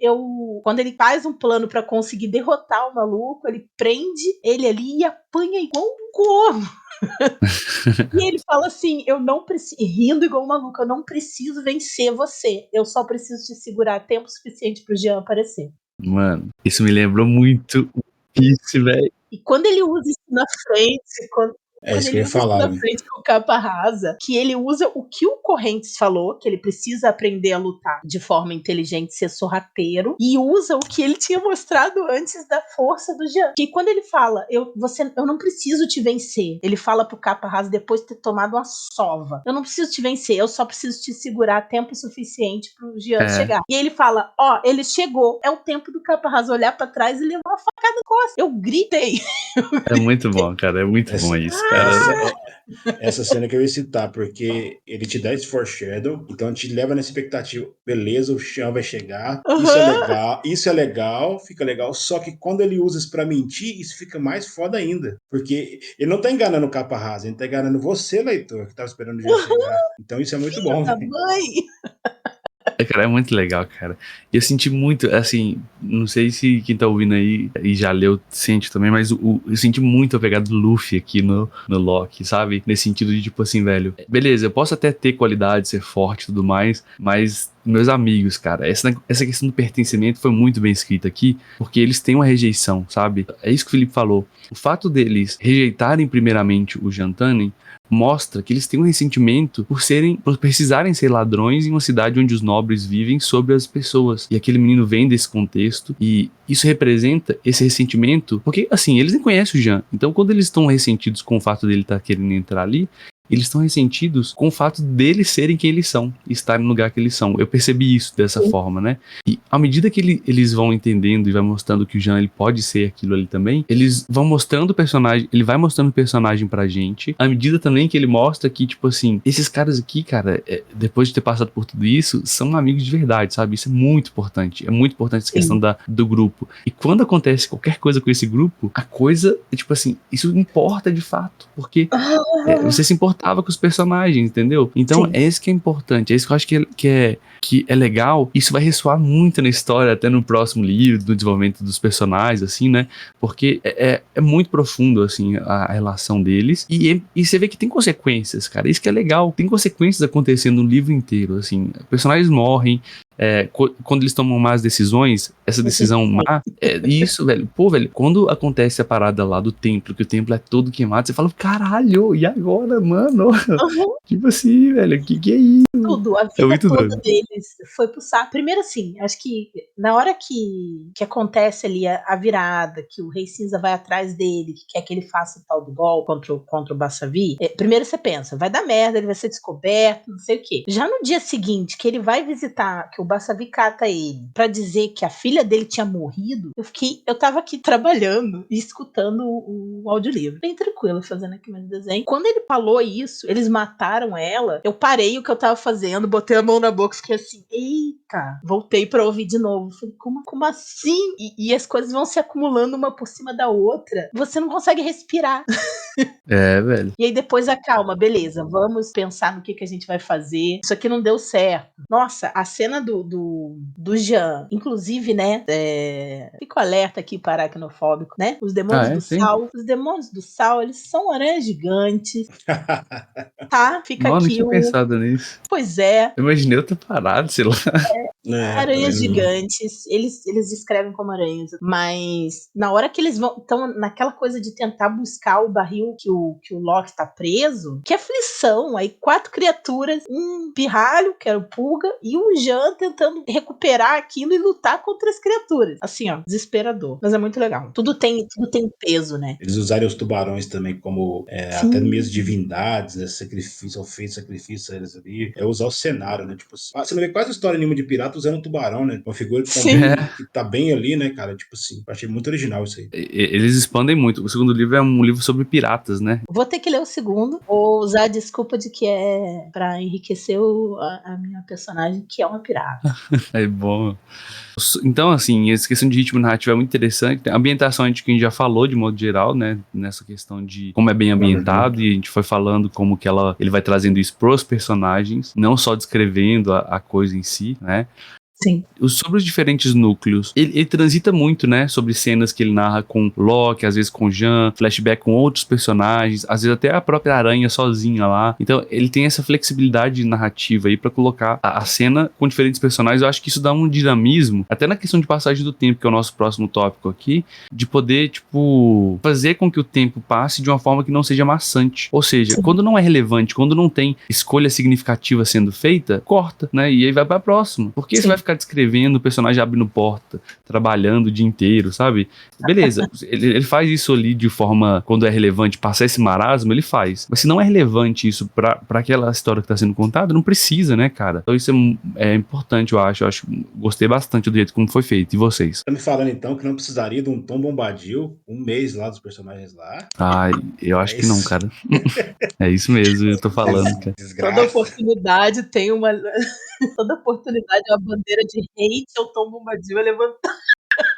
quando ele faz um plano pra conseguir derrotar o maluco, ele prende ele ali e apanha igual um corno. E ele fala assim, rindo igual um maluco, eu não preciso vencer você, eu só preciso te segurar tempo suficiente pro Jean aparecer. Mano, isso me lembrou muito Isso, velho. E quando ele usa isso na frente, É quando isso que eu ele ia usa isso falar, na né? frente com o capa rasa, que ele usa o que o Correntes falou, que ele precisa aprender a lutar de forma inteligente, ser sorrateiro, e usa o que ele tinha mostrado antes da força do Jean. Que quando ele fala, eu não preciso te vencer, ele fala pro capa rasa depois de ter tomado uma sova, eu não preciso te vencer, eu só preciso te segurar tempo suficiente pro Jean É, chegar. E ele fala, ele chegou, é o tempo do capa rasa olhar pra trás e levar uma facada nas costas. Eu gritei. é muito bom, cara. É muito bom Essa, isso, cara. essa, essa cena que eu ia citar, porque ele te dá esse foreshadow, então te leva na expectativa, beleza, o Sean vai chegar, isso é legal, fica legal, só que quando ele usa isso pra mentir, isso fica mais foda ainda, porque ele não tá enganando o capa rasa, ele tá enganando você, leitor, que tava esperando o dia chegar, então isso é muito Filha bom, da velho. mãe! Cara, é muito legal, cara. E eu senti muito, assim, não sei se quem tá ouvindo aí e já leu sente também, mas eu senti muito a pegada do Luffy aqui no Loki, sabe? Nesse sentido de, tipo assim, velho, beleza, eu posso até ter qualidade, ser forte e tudo mais, mas meus amigos, cara, essa questão do pertencimento foi muito bem escrita aqui, porque eles têm uma rejeição, sabe? É isso que o Felipe falou. O fato deles rejeitarem primeiramente o Jantanen mostra que eles têm um ressentimento por precisarem ser ladrões em uma cidade onde os nobres vivem sobre as pessoas. E aquele menino vem desse contexto e isso representa esse ressentimento, porque assim, eles nem conhecem o Jean. Então quando eles estão ressentidos com o fato dele estar querendo entrar ali, eles estão ressentidos com o fato deles serem quem eles são, estarem no lugar que eles são. Eu percebi isso dessa forma, né? E à medida que eles vão entendendo e vai mostrando que o Jean ele pode ser aquilo ali também, eles vão mostrando o personagem, ele vai mostrando o personagem pra gente, à medida também que ele mostra que, tipo assim, esses caras aqui, cara, depois de ter passado por tudo isso, são amigos de verdade, sabe? Isso é muito importante. É muito importante essa questão do grupo. E quando acontece qualquer coisa com esse grupo, a coisa, tipo assim, isso importa de fato, porque você se importava com os personagens, entendeu? Então é isso que é importante, é isso que eu acho que é legal. Isso vai ressoar muito na história, até no próximo livro, do desenvolvimento dos personagens, assim, né? Porque é muito profundo, assim, a relação deles. E você vê que tem consequências, cara. Isso que é legal. Tem consequências acontecendo no livro inteiro, assim. Personagens morrem. Quando eles tomam más decisões, essa decisão má, isso, velho. Pô, velho, quando acontece a parada lá do templo, que o templo é todo queimado, você fala, caralho, e agora, mano? Tipo assim, velho, que é isso? Tudo, a É vida muito toda doido. deles foi pro saco. Primeiro, assim, acho que na hora que acontece ali a virada, que o Rei Cinza vai atrás dele, que quer que ele faça o tal do golpe contra o Bassavi, primeiro você pensa, vai dar merda, ele vai ser descoberto, não sei o quê. Já no dia seguinte, que ele vai visitar, que o Bassavi cata ele, pra dizer que a filha dele tinha morrido, eu tava aqui trabalhando e escutando o audiolivro, bem tranquilo, fazendo aqui meu desenho. Quando ele falou isso, eles mataram ela, eu parei o que eu tava fazendo, botei a mão na boca e fiquei assim, eita, voltei pra ouvir de novo. Falei, como assim? E as coisas vão se acumulando uma por cima da outra. Você não consegue respirar. Velho. E aí depois acalma, beleza, vamos pensar no que a gente vai fazer. Isso aqui não deu certo. Nossa, a cena do Jean, inclusive, né, fico alerta aqui para aracnofóbico, né? Os demônios do Sim. sal. Os demônios do sal, eles são aranhas gigantes, tá? Fica Não aqui tinha pensado nisso. Pois é, Eu imaginei outra parada, sei lá. aranhas Também não. gigantes, eles descrevem como aranhas, mas na hora que eles estão naquela coisa de tentar buscar o barril que o Loki tá preso, que aflição, aí 4 criaturas, um pirralho, que era o Pulga, e o Jean tentando recuperar aquilo e lutar contra as criaturas. Assim, ó, desesperador, mas é muito legal. Tudo tem peso, né? Eles usarem os tubarões também como até mesmo Sim. divindades, né, sacrifício, ou feito sacrifício a eles ali. É usar o cenário, né? Tipo assim. Você não vê quase história nenhuma de pirata usando um tubarão, né? Uma figura Sim. que tá bem ali, né, cara? Tipo assim. Eu achei muito original isso aí. Eles expandem muito. O segundo livro é um livro sobre piratas, né? Vou ter que ler o segundo, ou usar a desculpa de que é pra enriquecer a minha personagem, que é uma pirata. É bom. Então, assim, essa questão de ritmo narrativo é muito interessante. A ambientação a gente já falou de modo geral, né? Nessa questão de como é bem ambientado, e a gente foi falando como que ele vai trazendo isso pros personagens, não só descrevendo a coisa em si, né? Sim. Sobre os diferentes núcleos, ele transita muito, né, sobre cenas que ele narra com Loki, às vezes com Jean, flashback com outros personagens, às vezes até a própria Aranha sozinha lá. Então ele tem essa flexibilidade narrativa aí pra colocar a cena com diferentes personagens. Eu acho que isso dá um dinamismo, até na questão de passagem do tempo, que é o nosso próximo tópico aqui, de poder, tipo, fazer com que o tempo passe de uma forma que não seja maçante. Ou seja, quando não é relevante, quando não tem escolha significativa sendo feita, corta, né, e aí vai pra próxima. Porque você vai ficar descrevendo o personagem abrindo porta, trabalhando o dia inteiro, sabe? Beleza, ele faz isso ali de forma, quando é relevante, passar esse marasmo, ele faz. Mas se não é relevante isso pra aquela história que tá sendo contada, não precisa, né, cara? Então isso é importante, eu acho. Gostei bastante do jeito como foi feito. E vocês? Tá me falando então que não precisaria de um Tom Bombadil, um mês lá dos personagens lá? Ai, eu acho que não, isso. cara. É isso mesmo, eu tô falando, cara. Desgraça. Toda oportunidade tem uma. Toda oportunidade é uma bandeira de hate ao Tom Bombadil é levantar.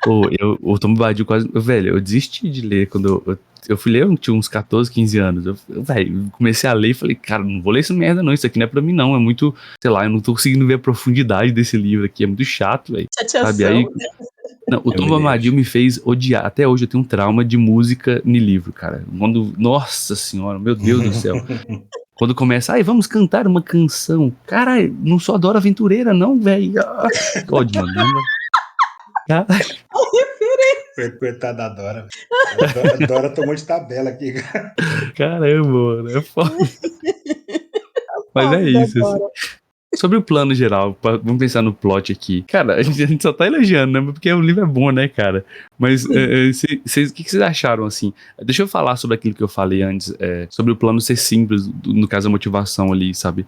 Pô, o Tom Bombadil quase... Velho, eu desisti de ler quando eu fui ler, eu tinha uns 14, 15 anos. Velho, comecei a ler e falei, cara, não vou ler essa merda não, isso aqui não é pra mim não, é muito, sei lá, eu não tô conseguindo ver a profundidade desse livro aqui, é muito chato, velho. Sabe, aí... Não, o Tom Bombadil me fez odiar. Até hoje eu tenho um trauma de música no livro, cara. Nossa senhora, meu Deus do céu. Quando começa, vamos cantar uma canção. Cara, não sou a Dora Aventureira, não, velho. Que ódio, mano. Coitada da Dora. A Dora tomou de tabela aqui. Caramba, mano. É foda. Mas é isso. Sobre o plano geral, vamos pensar no plot aqui. Cara, a gente só tá elogiando, né? Porque o livro é bom, né, cara? Mas o que vocês acharam, assim? Deixa eu falar sobre aquilo que eu falei antes, sobre o plano ser simples, no caso a motivação ali, sabe?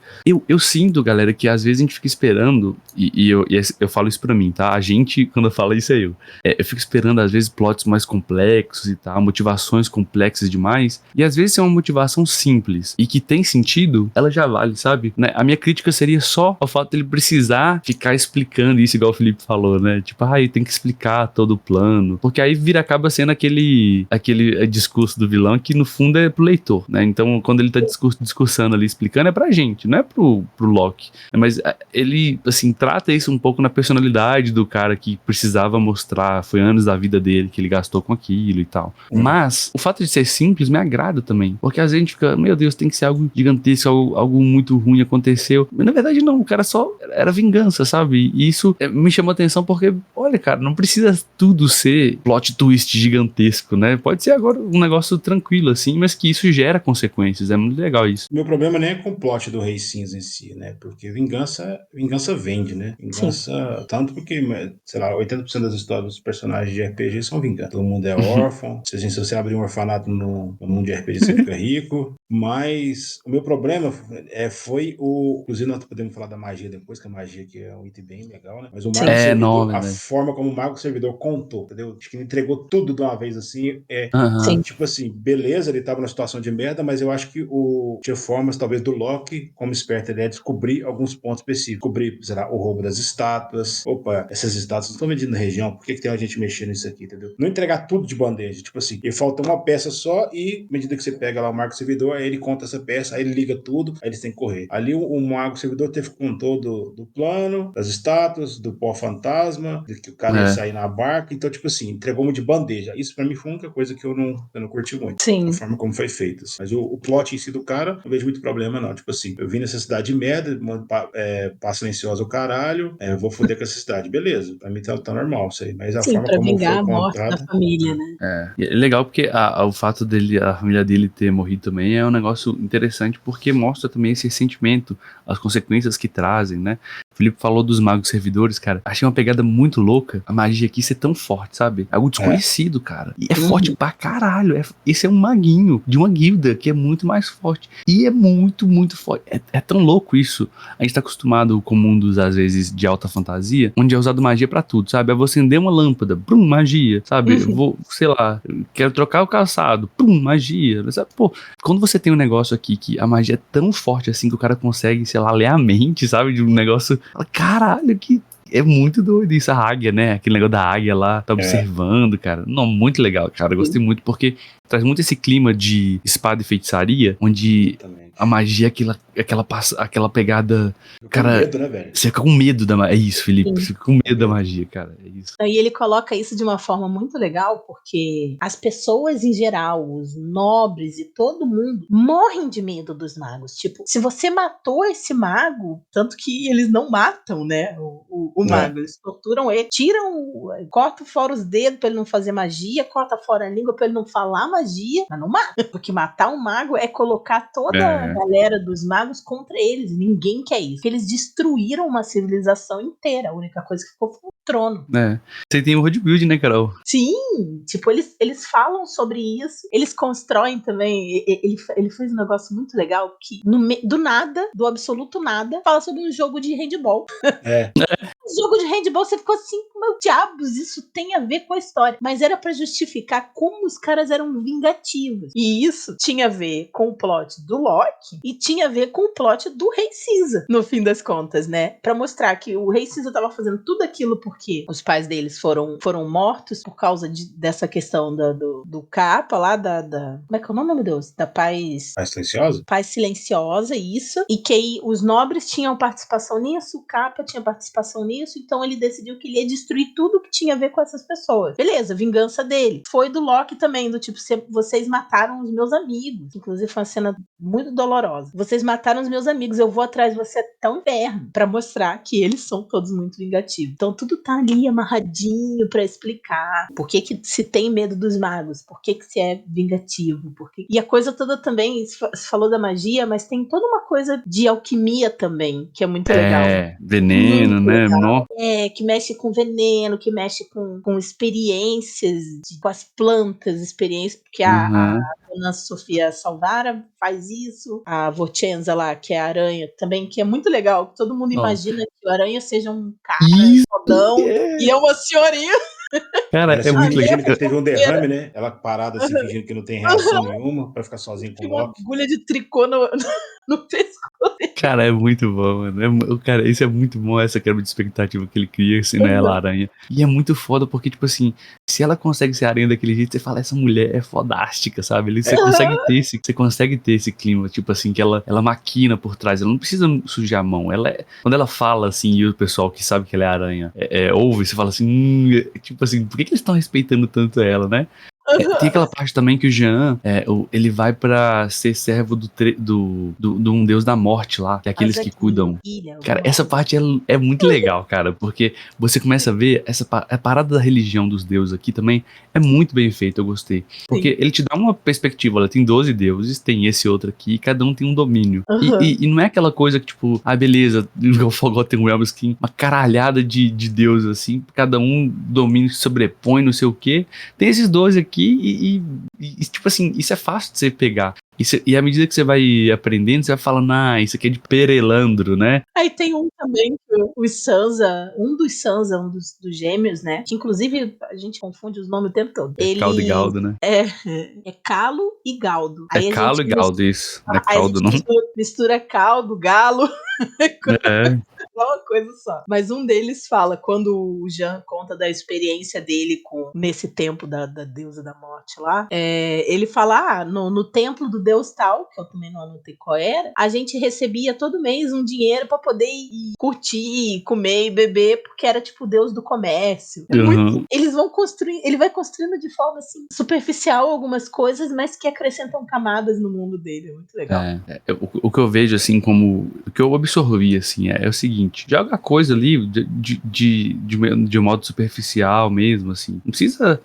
Eu sinto, galera, que às vezes a gente fica esperando, e eu falo isso pra mim, tá? A gente, quando eu falo isso, é eu. Eu fico esperando, às vezes, plots mais complexos e tal, motivações complexas demais, e às vezes é uma motivação simples, e que tem sentido, ela já vale, sabe? Né? A minha crítica seria só ao fato dele precisar ficar explicando isso, igual o Felipe falou, né? Tipo, ele tem que explicar todo o plano. Porque aí acaba sendo aquele discurso do vilão que no fundo é pro leitor, né? Então, quando ele tá discursando ali, explicando, é pra gente, não é pro Loki. Mas ele, assim, trata isso um pouco na personalidade do cara que precisava mostrar, foi anos da vida dele que ele gastou com aquilo e tal. Mas, o fato de ser simples me agrada também. Porque às vezes a gente fica, meu Deus, tem que ser algo gigantesco, algo muito ruim aconteceu. Mas na verdade não, o cara só era vingança, sabe? E isso me chamou a atenção porque, olha, cara, não precisa tudo ser plot twist gigantesco, né? Pode ser agora um negócio tranquilo, assim, mas que isso gera consequências. É muito legal isso. Meu problema nem é com o plot do Rei Cinza em si, né? Porque vingança vende, né? Vingança, tanto porque, sei lá, 80% das histórias dos personagens de RPG são vingança. Todo mundo é órfão. Se você abrir um orfanato no mundo de RPG, você fica rico. Mas o meu problema foi inclusive nós podemos falar da magia depois, que a magia aqui é um item bem legal, né? Mas o Mago Servidor, a forma como o Mago Servidor contou, entendeu? Acho que ele entregou tudo de uma vez assim. Tipo assim, beleza, ele tava numa situação de merda, mas eu acho que tinha formas, talvez, do Loki, como esperto ele descobrir alguns pontos específicos. Descobrir, será, o roubo das estátuas. Opa, essas estátuas não estão vendidas na região, por que tem uma gente mexendo nisso aqui, entendeu? Não entregar tudo de bandeja, tipo assim, e falta uma peça só e, à medida que você pega lá o Mago Servidor, aí ele conta essa peça, aí ele liga tudo, aí eles têm que correr. Ali o Mago Servidor contou do plano, das estátuas, do pó fantasma, de que o cara ia sair na barca, então, tipo assim, entregou-me de bandeja. Isso pra mim foi a única coisa que eu não curti muito. Sim. A forma como foi feita. Mas o plot em si do cara, não vejo muito problema, não. Tipo assim, eu vim nessa cidade de merda, passa silenciosa o caralho, vou foder com essa cidade. Beleza, pra mim tá normal isso aí. Mas a forma como foi vingar a morte contada... da família, né? É legal porque o fato a família dele ter morrido também é um negócio interessante porque mostra também esse sentimento, as consequências que trazem, né? O Felipe falou dos magos servidores, cara. Achei uma pegada muito louca a magia aqui ser tão forte, sabe? Algo desconhecido, cara. E é forte pra caralho. Esse é um maguinho de uma guilda que é muito mais forte. E é muito, muito forte. É tão louco isso. A gente tá acostumado com mundos, às vezes, de alta fantasia, onde é usado magia pra tudo, sabe? Eu vou acender uma lâmpada, prum, magia, sabe? Eu vou, sei lá, quero trocar o calçado, pum, magia. Sabe? Pô, quando você tem um negócio aqui que a magia é tão forte assim que o cara consegue, sei lá, ler a mente, sabe? De um negócio... Caralho, que é muito doido isso, a águia, né? Aquele negócio da águia lá, tá observando, cara. Não, muito legal, cara. Eu gostei muito porque traz muito esse clima de espada e feitiçaria, onde a magia aquela pegada. Cara, com medo, né, velho? você fica com medo da magia. É isso, Felipe. Sim. Você fica com medo da magia, cara. É isso. E ele coloca isso de uma forma muito legal, porque as pessoas em geral, os nobres e todo mundo morrem de medo dos magos. Tipo, se você matou esse mago, tanto que eles não matam, né, o mago, eles torturam ele, cortam fora os dedos pra ele não fazer magia, corta fora a língua pra ele não falar magia, mas não mata. Porque matar um mago é colocar toda a galera dos magos contra eles. Ninguém quer isso. Porque eles destruíram uma civilização inteira. A única coisa que ficou foi o trono. Você tem o world build, né, Carol? Sim, tipo, eles falam sobre isso, eles constroem também, ele fez um negócio muito legal que do nada, do absoluto nada, fala sobre um jogo de handball. O jogo de handball, você ficou assim, meu diabos, isso tem a ver com a história. Mas era pra justificar como os caras eram vingativos. E isso tinha a ver com o plot do Loki e tinha a ver com o plot do Rei Caesar, no fim das contas, né? Pra mostrar que o Rei Caesar tava fazendo tudo aquilo porque os pais deles foram mortos por causa dessa questão do capa lá, como é que é o nome, meu Deus? Da paz... Paz silenciosa? Paz silenciosa, isso. E que aí os nobres tinham participação nisso, o capa tinha participação nisso, então ele decidiu que ele ia destruir tudo que tinha a ver com essas pessoas. Beleza, vingança dele. Foi do Loki também, do tipo, vocês mataram os meus amigos. Inclusive foi uma cena muito dolorosa. Vocês mataram os meus amigos, eu vou atrás de você até o inverno, pra mostrar que eles são todos muito vingativos. Então tudo tá ali amarradinho pra explicar por que se tem medo dos magos, por que se é vingativo, e a coisa toda também, você falou da magia, mas tem toda uma coisa de alquimia também, que é muito legal. Veneno, muito né? legal. Que mexe com veneno, que mexe com experiências, com as plantas, experiências, porque a Dona Sofia Salvara faz isso, a Vorchenza lá, que é a aranha, também, que é muito legal, todo mundo imagina que o aranha seja um cara fodão, e é uma senhorinha. Cara, é muito legal. Fingindo que teve um derrame, né? Ela parada assim, fingindo que não tem reação nenhuma, pra ficar sozinha com o Loki. Uma agulha de tricô no pescoço. Cara, é muito bom, mano. Cara, isso é muito bom, essa quebra de expectativa que ele cria, assim, né, ela aranha. E é muito foda, porque, tipo assim, se ela consegue ser aranha daquele jeito, você fala, essa mulher é fodástica, sabe? Você consegue ter esse clima, tipo assim, que ela maquina por trás, ela não precisa sujar a mão. Quando ela fala, assim, e o pessoal que sabe que ela é aranha ouve, você fala assim, tipo assim, por que eles estão respeitando tanto ela, né? Tem aquela parte também que o Jean, ele vai pra ser servo do um deus da morte lá, que é aqueles que cuidam. Cara, essa parte é muito legal, cara, porque você começa a ver a parada da religião dos deuses aqui também é muito bem feita, eu gostei. Porque ele te dá uma perspectiva, ela tem 12 deuses, tem esse outro aqui, e cada um tem um domínio. E não é aquela coisa que, tipo, beleza, o Forgotten Realms, uma caralhada de deuses, assim, cada um domínio se sobrepõe, não sei o quê. Tem esses 12 aqui, e tipo assim, isso é fácil de você pegar. E à medida que você vai aprendendo, você vai falando, isso aqui é de Perelandro, né? Aí tem um também, o Sansa, um dos gêmeos, né? Que inclusive a gente confunde os nomes o tempo todo. Caldo e Galdo, né? É Calo e Galdo. Aí Calo e Galdo, isso. Não é caldo, não. Mistura caldo, galo. É uma coisa só. Mas um deles fala, quando o Jean conta da experiência dele nesse tempo da deusa da morte lá, ele fala, no templo do deus tal, que eu também não anotei qual era, a gente recebia todo mês um dinheiro pra poder ir curtir, comer e beber, porque era tipo o deus do comércio. Eles vão construir, ele vai construindo de forma assim, superficial algumas coisas, mas que acrescentam camadas no mundo dele. É muito legal. O que eu vejo assim, como o que eu absorvi assim, é o seguinte: joga a coisa ali de modo superficial mesmo, assim. Não precisa,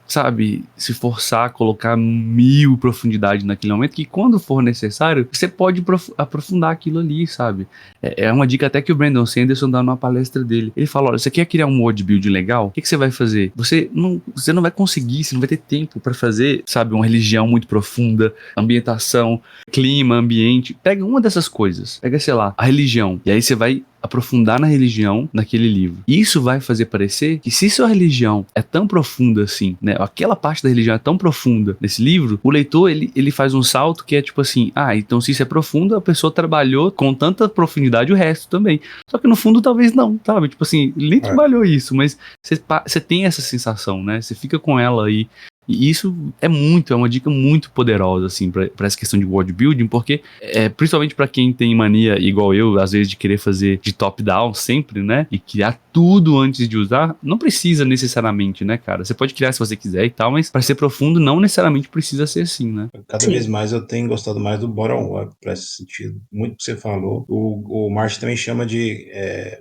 sabe, se forçar a colocar 1000 profundidade naquele momento, que quando for necessário, você pode aprofundar aquilo ali, sabe? É uma dica até que o Brandon Sanderson dá numa palestra dele. Ele fala, olha, você quer criar um world build legal? O que você vai fazer? Você não vai conseguir, você não vai ter tempo pra fazer, sabe, uma religião muito profunda, ambientação, clima, ambiente. Pega uma dessas coisas. Pega, sei lá, a religião. E aí você vai aprofundar na religião naquele livro. Isso vai fazer parecer que se sua religião é tão profunda assim, né, aquela parte da religião é tão profunda nesse livro, o leitor, ele faz um salto que é tipo assim, então se isso é profundo, a pessoa trabalhou com tanta profundidade o resto também. Só que no fundo talvez não, sabe? Tipo assim, ele nem trabalhou isso, mas você tem essa sensação, né? Você fica com ela aí E isso é uma dica muito poderosa, assim, pra essa questão de world building, porque, principalmente pra quem tem mania, igual eu, às vezes, de querer fazer de top-down sempre, né, e criar tudo antes de usar, não precisa necessariamente, né, cara? Você pode criar se você quiser e tal, mas pra ser profundo, não necessariamente precisa ser assim, né? Cada vez mais eu tenho gostado mais do bottom-up para esse sentido. Muito que você falou. O Marsh também chama de...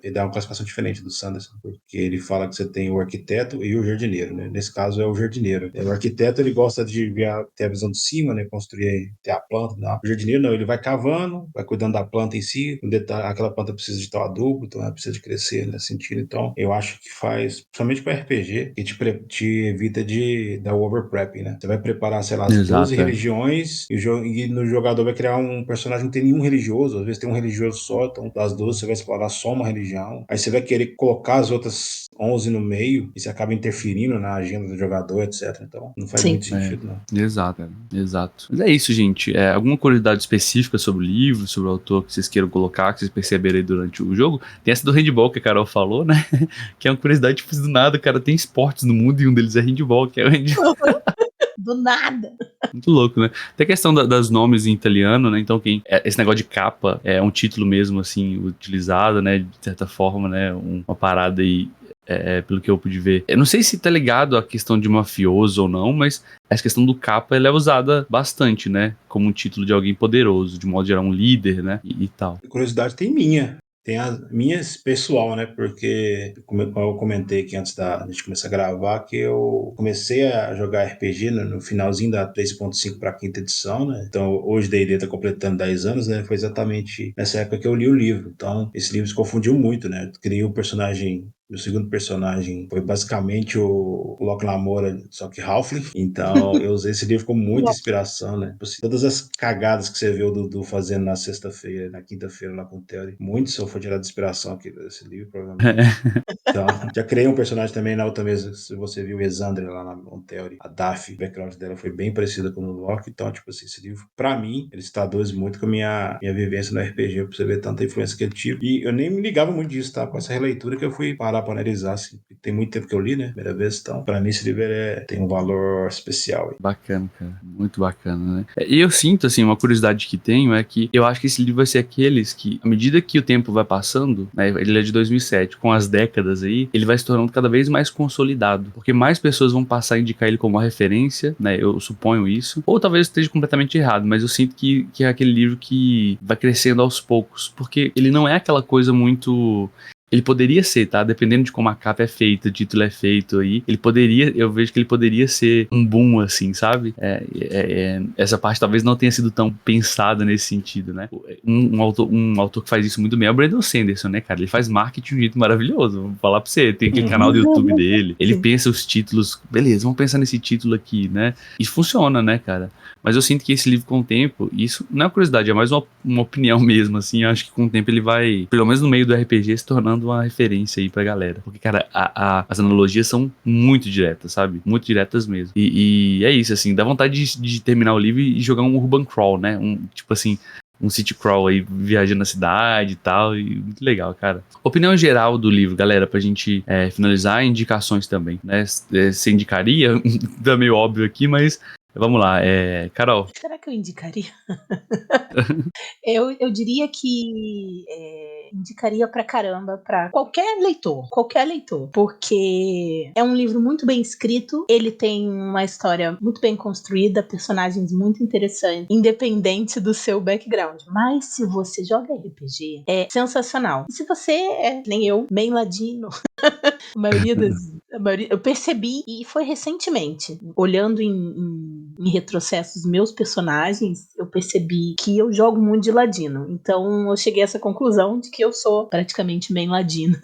ele dá uma classificação diferente do Sanderson, porque ele fala que você tem o arquiteto e o jardineiro, né? Nesse caso é o jardineiro. O arquiteto, ele gosta de ter a visão de cima, né? Construir, ter a planta. Não. O jardineiro não, ele vai cavando, vai cuidando da planta em si. Aquela planta precisa de tal adubo, então ela precisa de crescer nesse sentido. Então, eu acho que faz, principalmente para RPG, que te evita de dar o overprepping, né? Você vai preparar, sei lá, as 12 Exato, religiões e no jogador vai criar um personagem que não tem nenhum religioso, às vezes tem um religioso só, então das 12 você vai explorar só uma religião, aí você vai querer colocar as outras 11 no meio e você acaba interferindo na agenda do jogador, etc. Então não faz muito sentido, não. Exato, cara. Exato. Mas é isso, gente. Alguma curiosidade específica sobre o livro, sobre o autor que vocês queiram colocar, que vocês perceberam aí durante o jogo? Tem essa do handball que a Carol falou, né? Que é uma curiosidade, tipo, do nada, cara, tem esportes no mundo e um deles é handball, que é o handball. Do nada. Muito louco, né? Tem a questão das nomes em italiano, né? Então, esse negócio de capa é um título mesmo, assim, utilizado, né? De certa forma, né? Uma parada aí, pelo que eu pude ver. Eu não sei se tá ligado à questão de mafioso ou não, mas essa questão do capa, ela é usada bastante, né? Como um título de alguém poderoso, de modo geral, um líder, né? E tal. Curiosidade tem minha. Tem as minhas pessoal, né? Porque, como eu comentei aqui antes da gente começar a gravar, que eu comecei a jogar RPG no finalzinho da 3.5 para a quinta edição, né? Então, hoje D&D tá completando 10 anos, né? Foi exatamente nessa época que eu li o livro. Então, esse livro se confundiu muito, né? Eu criei um personagem... O segundo personagem foi basicamente o Locke Lamora, só que Halfling. Então, eu usei esse livro como muita inspiração, né? Todas as cagadas que você vê o Dudu fazendo na sexta-feira, na quinta-feira lá com o Theory, muito só foi tirado de inspiração aqui desse livro, provavelmente. Então, já criei um personagem também na outra vez, se você viu Exandria lá na Theory, a Daphne, o background dela foi bem parecida com o Locke. Então, tipo assim, esse livro, pra mim, ele traduz muito com a minha vivência no RPG, pra você ver tanta influência que ele tive. E eu nem me ligava muito disso, tá? Com essa releitura que eu fui parar pra analisar, assim. Tem muito tempo que eu li, né? Primeira vez, então, pra mim esse livro tem um valor especial. Aí. Bacana, cara. Muito bacana, né? E eu sinto, assim, uma curiosidade que tenho é que eu acho que esse livro vai ser aqueles que, à medida que o tempo vai passando, né? Ele é de 2007, com as décadas aí, ele vai se tornando cada vez mais consolidado. Porque mais pessoas vão passar a indicar ele como uma referência, né? Eu suponho isso. Ou talvez esteja completamente errado, mas eu sinto que é aquele livro que vai crescendo aos poucos. Porque ele não é aquela coisa muito... Ele poderia ser, tá? Dependendo de como a capa é feita, o título é feito aí, eu vejo que ele poderia ser um boom, assim, sabe? Essa parte talvez não tenha sido tão pensada nesse sentido, né? Um autor que faz isso muito bem é o Brandon Sanderson, né, cara? Ele faz marketing de um jeito maravilhoso, vou falar pra você. Tem aquele canal do YouTube dele, ele pensa os títulos, beleza, vamos pensar nesse título aqui, né? E funciona, né, cara? Mas eu sinto que esse livro, com o tempo, isso não é uma curiosidade, é mais uma opinião mesmo, assim. Eu acho que com o tempo ele vai, pelo menos no meio do RPG, se tornando uma referência aí pra galera. Porque, cara, as analogias são muito diretas, sabe? Muito diretas mesmo. E é isso, assim, dá vontade de terminar o livro e jogar um urban crawl, né? Tipo assim, um city crawl aí, viajando na cidade e tal, e muito legal, cara. Opinião geral do livro, galera, pra gente finalizar, indicações também, né? Você indicaria? Tá meio óbvio aqui, mas... Vamos lá, Carol. Será que eu indicaria? Eu diria que indicaria pra caramba pra qualquer leitor, porque é um livro muito bem escrito, ele tem uma história muito bem construída, personagens muito interessantes, independente do seu background. Mas se você joga RPG, é sensacional. E se você nem eu, bem ladino, a maioria eu percebi, e foi recentemente, olhando em retrocessos meus personagens, eu percebi que eu jogo muito de ladino. Então eu cheguei a essa conclusão de que eu sou praticamente main ladino.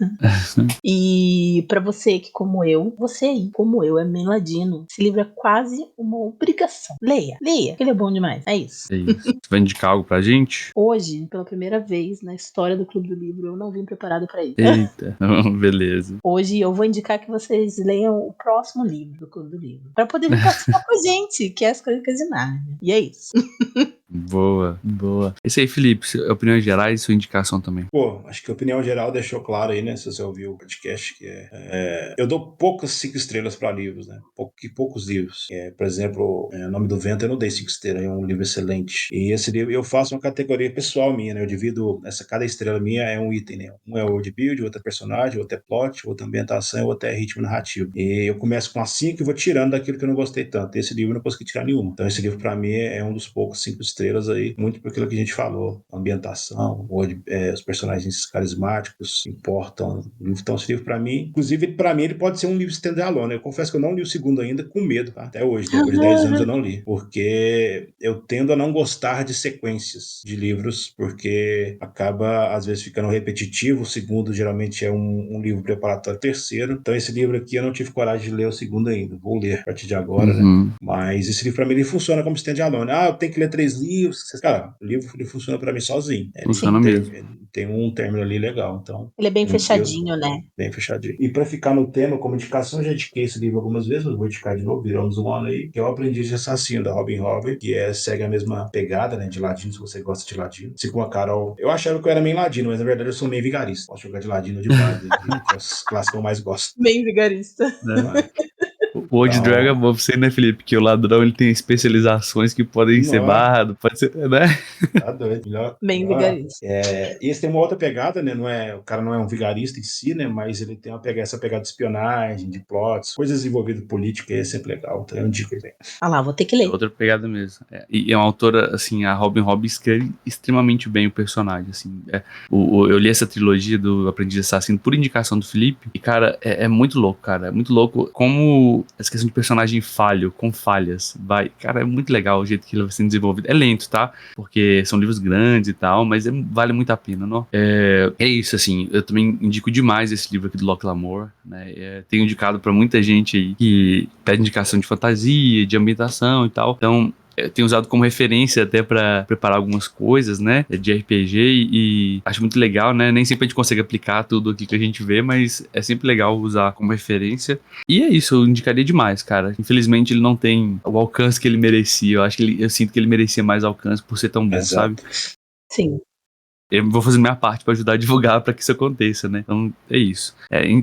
E pra você que, como eu, você aí, como eu, é main ladino, esse livro é quase uma obrigação. Leia, que ele é bom demais. É isso. É isso. Você vai indicar algo pra gente? Hoje, pela primeira vez na história do Clube do Livro, eu não vim preparado pra isso. Eita, beleza. Hoje eu vou indicar que vocês leiam o próximo livro do Clube do Livro, pra poder vir participar com a gente, que é As Crônicas de Nárnia. E é isso. Boa, boa. Esse aí, Felipe, opiniões gerais e sua indicação também. Pô, acho que a opinião geral deixou claro aí, né? Se você ouviu o podcast, que eu dou poucas 5 estrelas para livros, né? Poucos livros. Por exemplo, Nome do Vento eu não dei 5 estrelas, é um livro excelente. E esse livro eu faço uma categoria pessoal minha, né? Eu divido, cada estrela minha é um item, né? Um é world build, outro é personagem, outro é plot, outro é ambientação, outro é ritmo narrativo. E eu começo com as 5 e vou tirando daquilo que eu não gostei tanto. Esse livro eu não consegui tirar nenhum. Então esse livro para mim é um dos poucos 5 estrelas aí, muito por aquilo que a gente falou. Ambientação, os personagens carismáticos importam. Então esse livro para mim, inclusive para mim ele pode ser um livro standalone. Eu confesso que eu não li o segundo ainda com medo, tá? Até hoje, depois de 10 anos eu não li, porque eu tendo a não gostar de sequências de livros, porque acaba às vezes ficando repetitivo. O segundo geralmente é um livro preparatório terceiro. Então esse livro aqui eu não tive coragem de ler o segundo ainda. Vou ler a partir de agora, né? Mas esse livro para mim ele funciona como standalone. Eu tenho que ler 3 livros. Cara, o livro ele funciona para mim sozinho. Funciona mesmo. Tem um término ali legal. Então, ele é bem fechadinho, né? Bem fechadinho. E para ficar no tema, como indicação, eu já indiquei esse livro algumas vezes, mas vou indicar de novo, viramos um ano aí, que é o Aprendiz de Assassino, da Robin Hobb, que segue a mesma pegada, né, de ladino, se você gosta de ladino. Se com a Carol, eu achava que eu era meio ladino, mas na verdade eu sou meio vigarista. Posso jogar de ladino ou de base, que é as classes que eu mais gosto. Bem vigarista. O Old Dragon é bom pra você, né, Felipe? Porque o ladrão ele tem especializações que podem ser barradas, pode ser, né? Tá doido, melhor. Bem vigarista. E esse tem uma outra pegada, né? O cara não é um vigarista em si, né? Mas ele tem essa pegada de espionagem, de plots, coisas envolvidas política, é sempre legal. Então eu indico aí. Lá, vou ter que ler. É outra pegada mesmo. E é uma autora, assim, a Robin Hobb escreve extremamente bem o personagem, assim. Eu li essa trilogia do Aprendiz Assassino por indicação do Felipe, e, cara, é muito louco, cara. É muito louco como essa questão de personagem falho, com falhas, vai. Cara, é muito legal o jeito que ele vai sendo desenvolvido. É lento, tá? Porque são livros grandes e tal, mas vale muito a pena, não? É isso, assim. Eu também indico demais esse livro aqui do Locke Lamore, né? Tenho indicado pra muita gente aí que pede indicação de fantasia, de ambientação e tal. Então, eu tenho usado como referência até pra preparar algumas coisas, né, de RPG, e acho muito legal, né, nem sempre a gente consegue aplicar tudo aqui que a gente vê, mas é sempre legal usar como referência. E é isso, eu indicaria demais, cara. Infelizmente ele não tem o alcance que ele merecia. Eu sinto que ele merecia mais alcance por ser tão bom, sabe? Sim. Eu vou fazer minha parte pra ajudar a divulgar pra que isso aconteça, né? Então, é isso.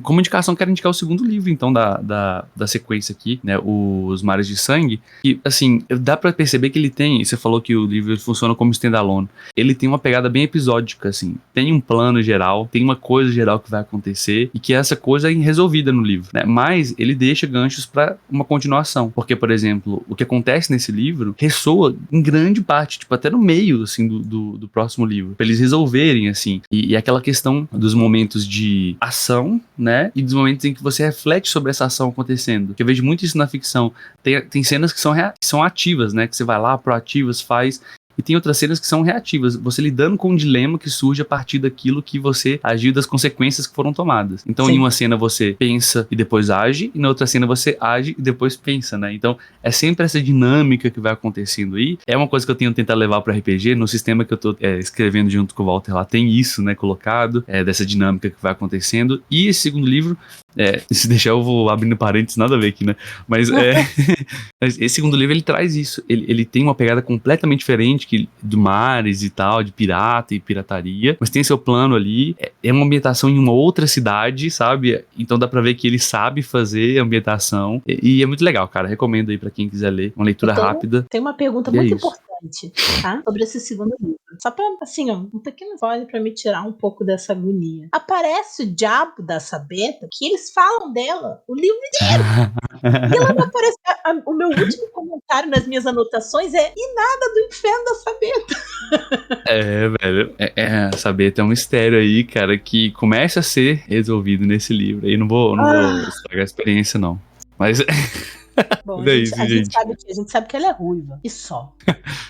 Como indicação, quero indicar o segundo livro, então, da sequência aqui, né? Os Mares de Sangue. E, assim, dá pra perceber que ele tem... Você falou que o livro funciona como standalone. Ele tem uma pegada bem episódica, assim. Tem um plano geral, tem uma coisa geral que vai acontecer, e que essa coisa é resolvida no livro, né? Mas ele deixa ganchos pra uma continuação. Porque, por exemplo, o que acontece nesse livro ressoa em grande parte, tipo, até no meio, assim, do próximo livro. Pra eles resolverem, assim, e aquela questão dos momentos de ação, né, e dos momentos em que você reflete sobre essa ação acontecendo, que eu vejo muito isso na ficção. Tem cenas que são ativas, né, que você vai lá, proativas, faz, e tem outras cenas que são reativas, você lidando com um dilema que surge a partir daquilo que você agiu, das consequências que foram tomadas. Então, Sim. Em uma cena você pensa e depois age, e na outra cena você age e depois pensa, né? Então, é sempre essa dinâmica que vai acontecendo aí. É uma coisa que eu tenho tentado levar para RPG, no sistema que eu tô escrevendo junto com o Walter lá, tem isso, né, colocado, dessa dinâmica que vai acontecendo. E esse segundo livro, se deixar eu vou abrindo parênteses, nada a ver aqui, né? Mas esse segundo livro, ele traz isso. Ele tem uma pegada completamente diferente do mares e tal, de pirata e pirataria, mas tem seu plano ali. É uma ambientação em uma outra cidade, sabe? Então dá pra ver que ele sabe fazer ambientação. E é muito legal, cara. Recomendo aí pra quem quiser ler. Uma leitura rápida. Tem uma pergunta muito importante, tá? Sobre esse segundo livro. Só pra, assim, um pequeno voz pra me tirar um pouco dessa agonia. Aparece o diabo da Sabeta, que eles falam dela o livro inteiro. E ela não aparece. O meu último comentário nas minhas anotações é: e nada do inferno da Sabeta. Velho. Sabeta é um mistério aí, cara, que começa a ser resolvido nesse livro. E não vou estragar a experiência, não. Mas. Bom, a gente sabe que ela é ruiva. E só.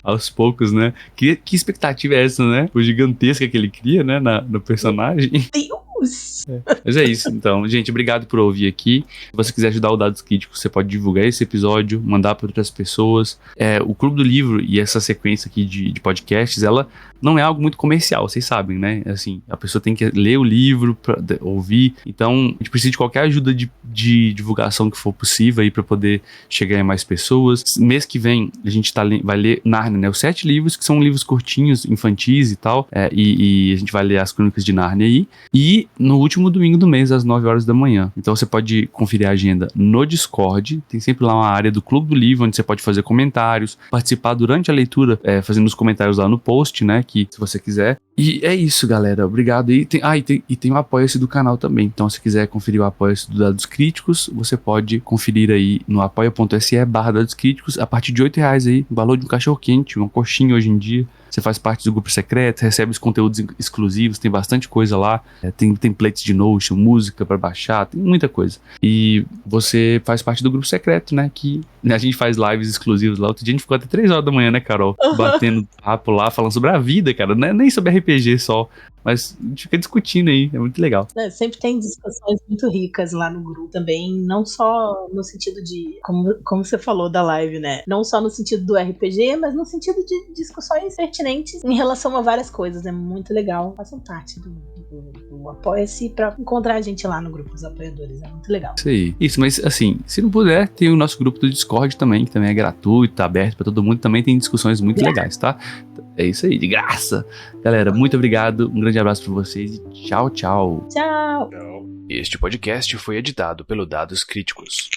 Aos poucos, né? Que expectativa é essa, né? O gigantesca que ele cria, né? No personagem. Deus! Mas é isso, então. Gente, obrigado por ouvir aqui. Se você quiser ajudar o Dados Críticos, você pode divulgar esse episódio, mandar para outras pessoas. O Clube do Livro e essa sequência aqui de podcasts, ela não é algo muito comercial, vocês sabem, né? Assim, a pessoa tem que ler o livro pra ouvir. Então, a gente precisa de qualquer ajuda de divulgação que for possível aí pra poder chegar em mais pessoas. Mês que vem, a gente vai ler Nárnia, né? Os 7 livros, que são livros curtinhos, infantis e tal. E a gente vai ler as Crônicas de Nárnia aí. E no último domingo do mês, às 9 horas da manhã. Então, você pode conferir a agenda no Discord. Tem sempre lá uma área do Clube do Livro, onde você pode fazer comentários, participar durante a leitura, fazendo os comentários lá no post, né? Que se você quiser. E é isso, galera. Obrigado. E tem o Apoia-se do canal também. Então, se quiser conferir o Apoia-se do Dados Críticos, você pode conferir aí no apoia.se/Dados Críticos, a partir de R$8 aí, o valor de um cachorro quente, uma coxinha hoje em dia. Você faz parte do grupo secreto, recebe os conteúdos exclusivos, tem bastante coisa lá, tem templates de Notion, música pra baixar, tem muita coisa. E você faz parte do grupo secreto, né, que a gente faz lives exclusivas lá. Outro dia a gente ficou até 3 horas da manhã, né, Carol? Batendo papo lá, falando sobre a vida, cara, não é nem sobre RPG só. Mas a gente fica discutindo aí, é muito legal. Sempre tem discussões muito ricas lá no grupo também, não só no sentido de, como você falou da live, né? Não só no sentido do RPG, mas no sentido de discussões pertinentes em relação a várias coisas. É muito legal. Façam parte do Apoia-se pra encontrar a gente lá no grupo dos apoiadores. É muito legal. Isso, mas assim, se não puder, tem o nosso grupo do Discord também, que também é gratuito, tá aberto pra todo mundo. Também tem discussões muito legais, tá? É isso aí, de graça. Galera, muito obrigado. Um grande abraço pra vocês e tchau, tchau. Tchau. Este podcast foi editado pelo Dados Críticos.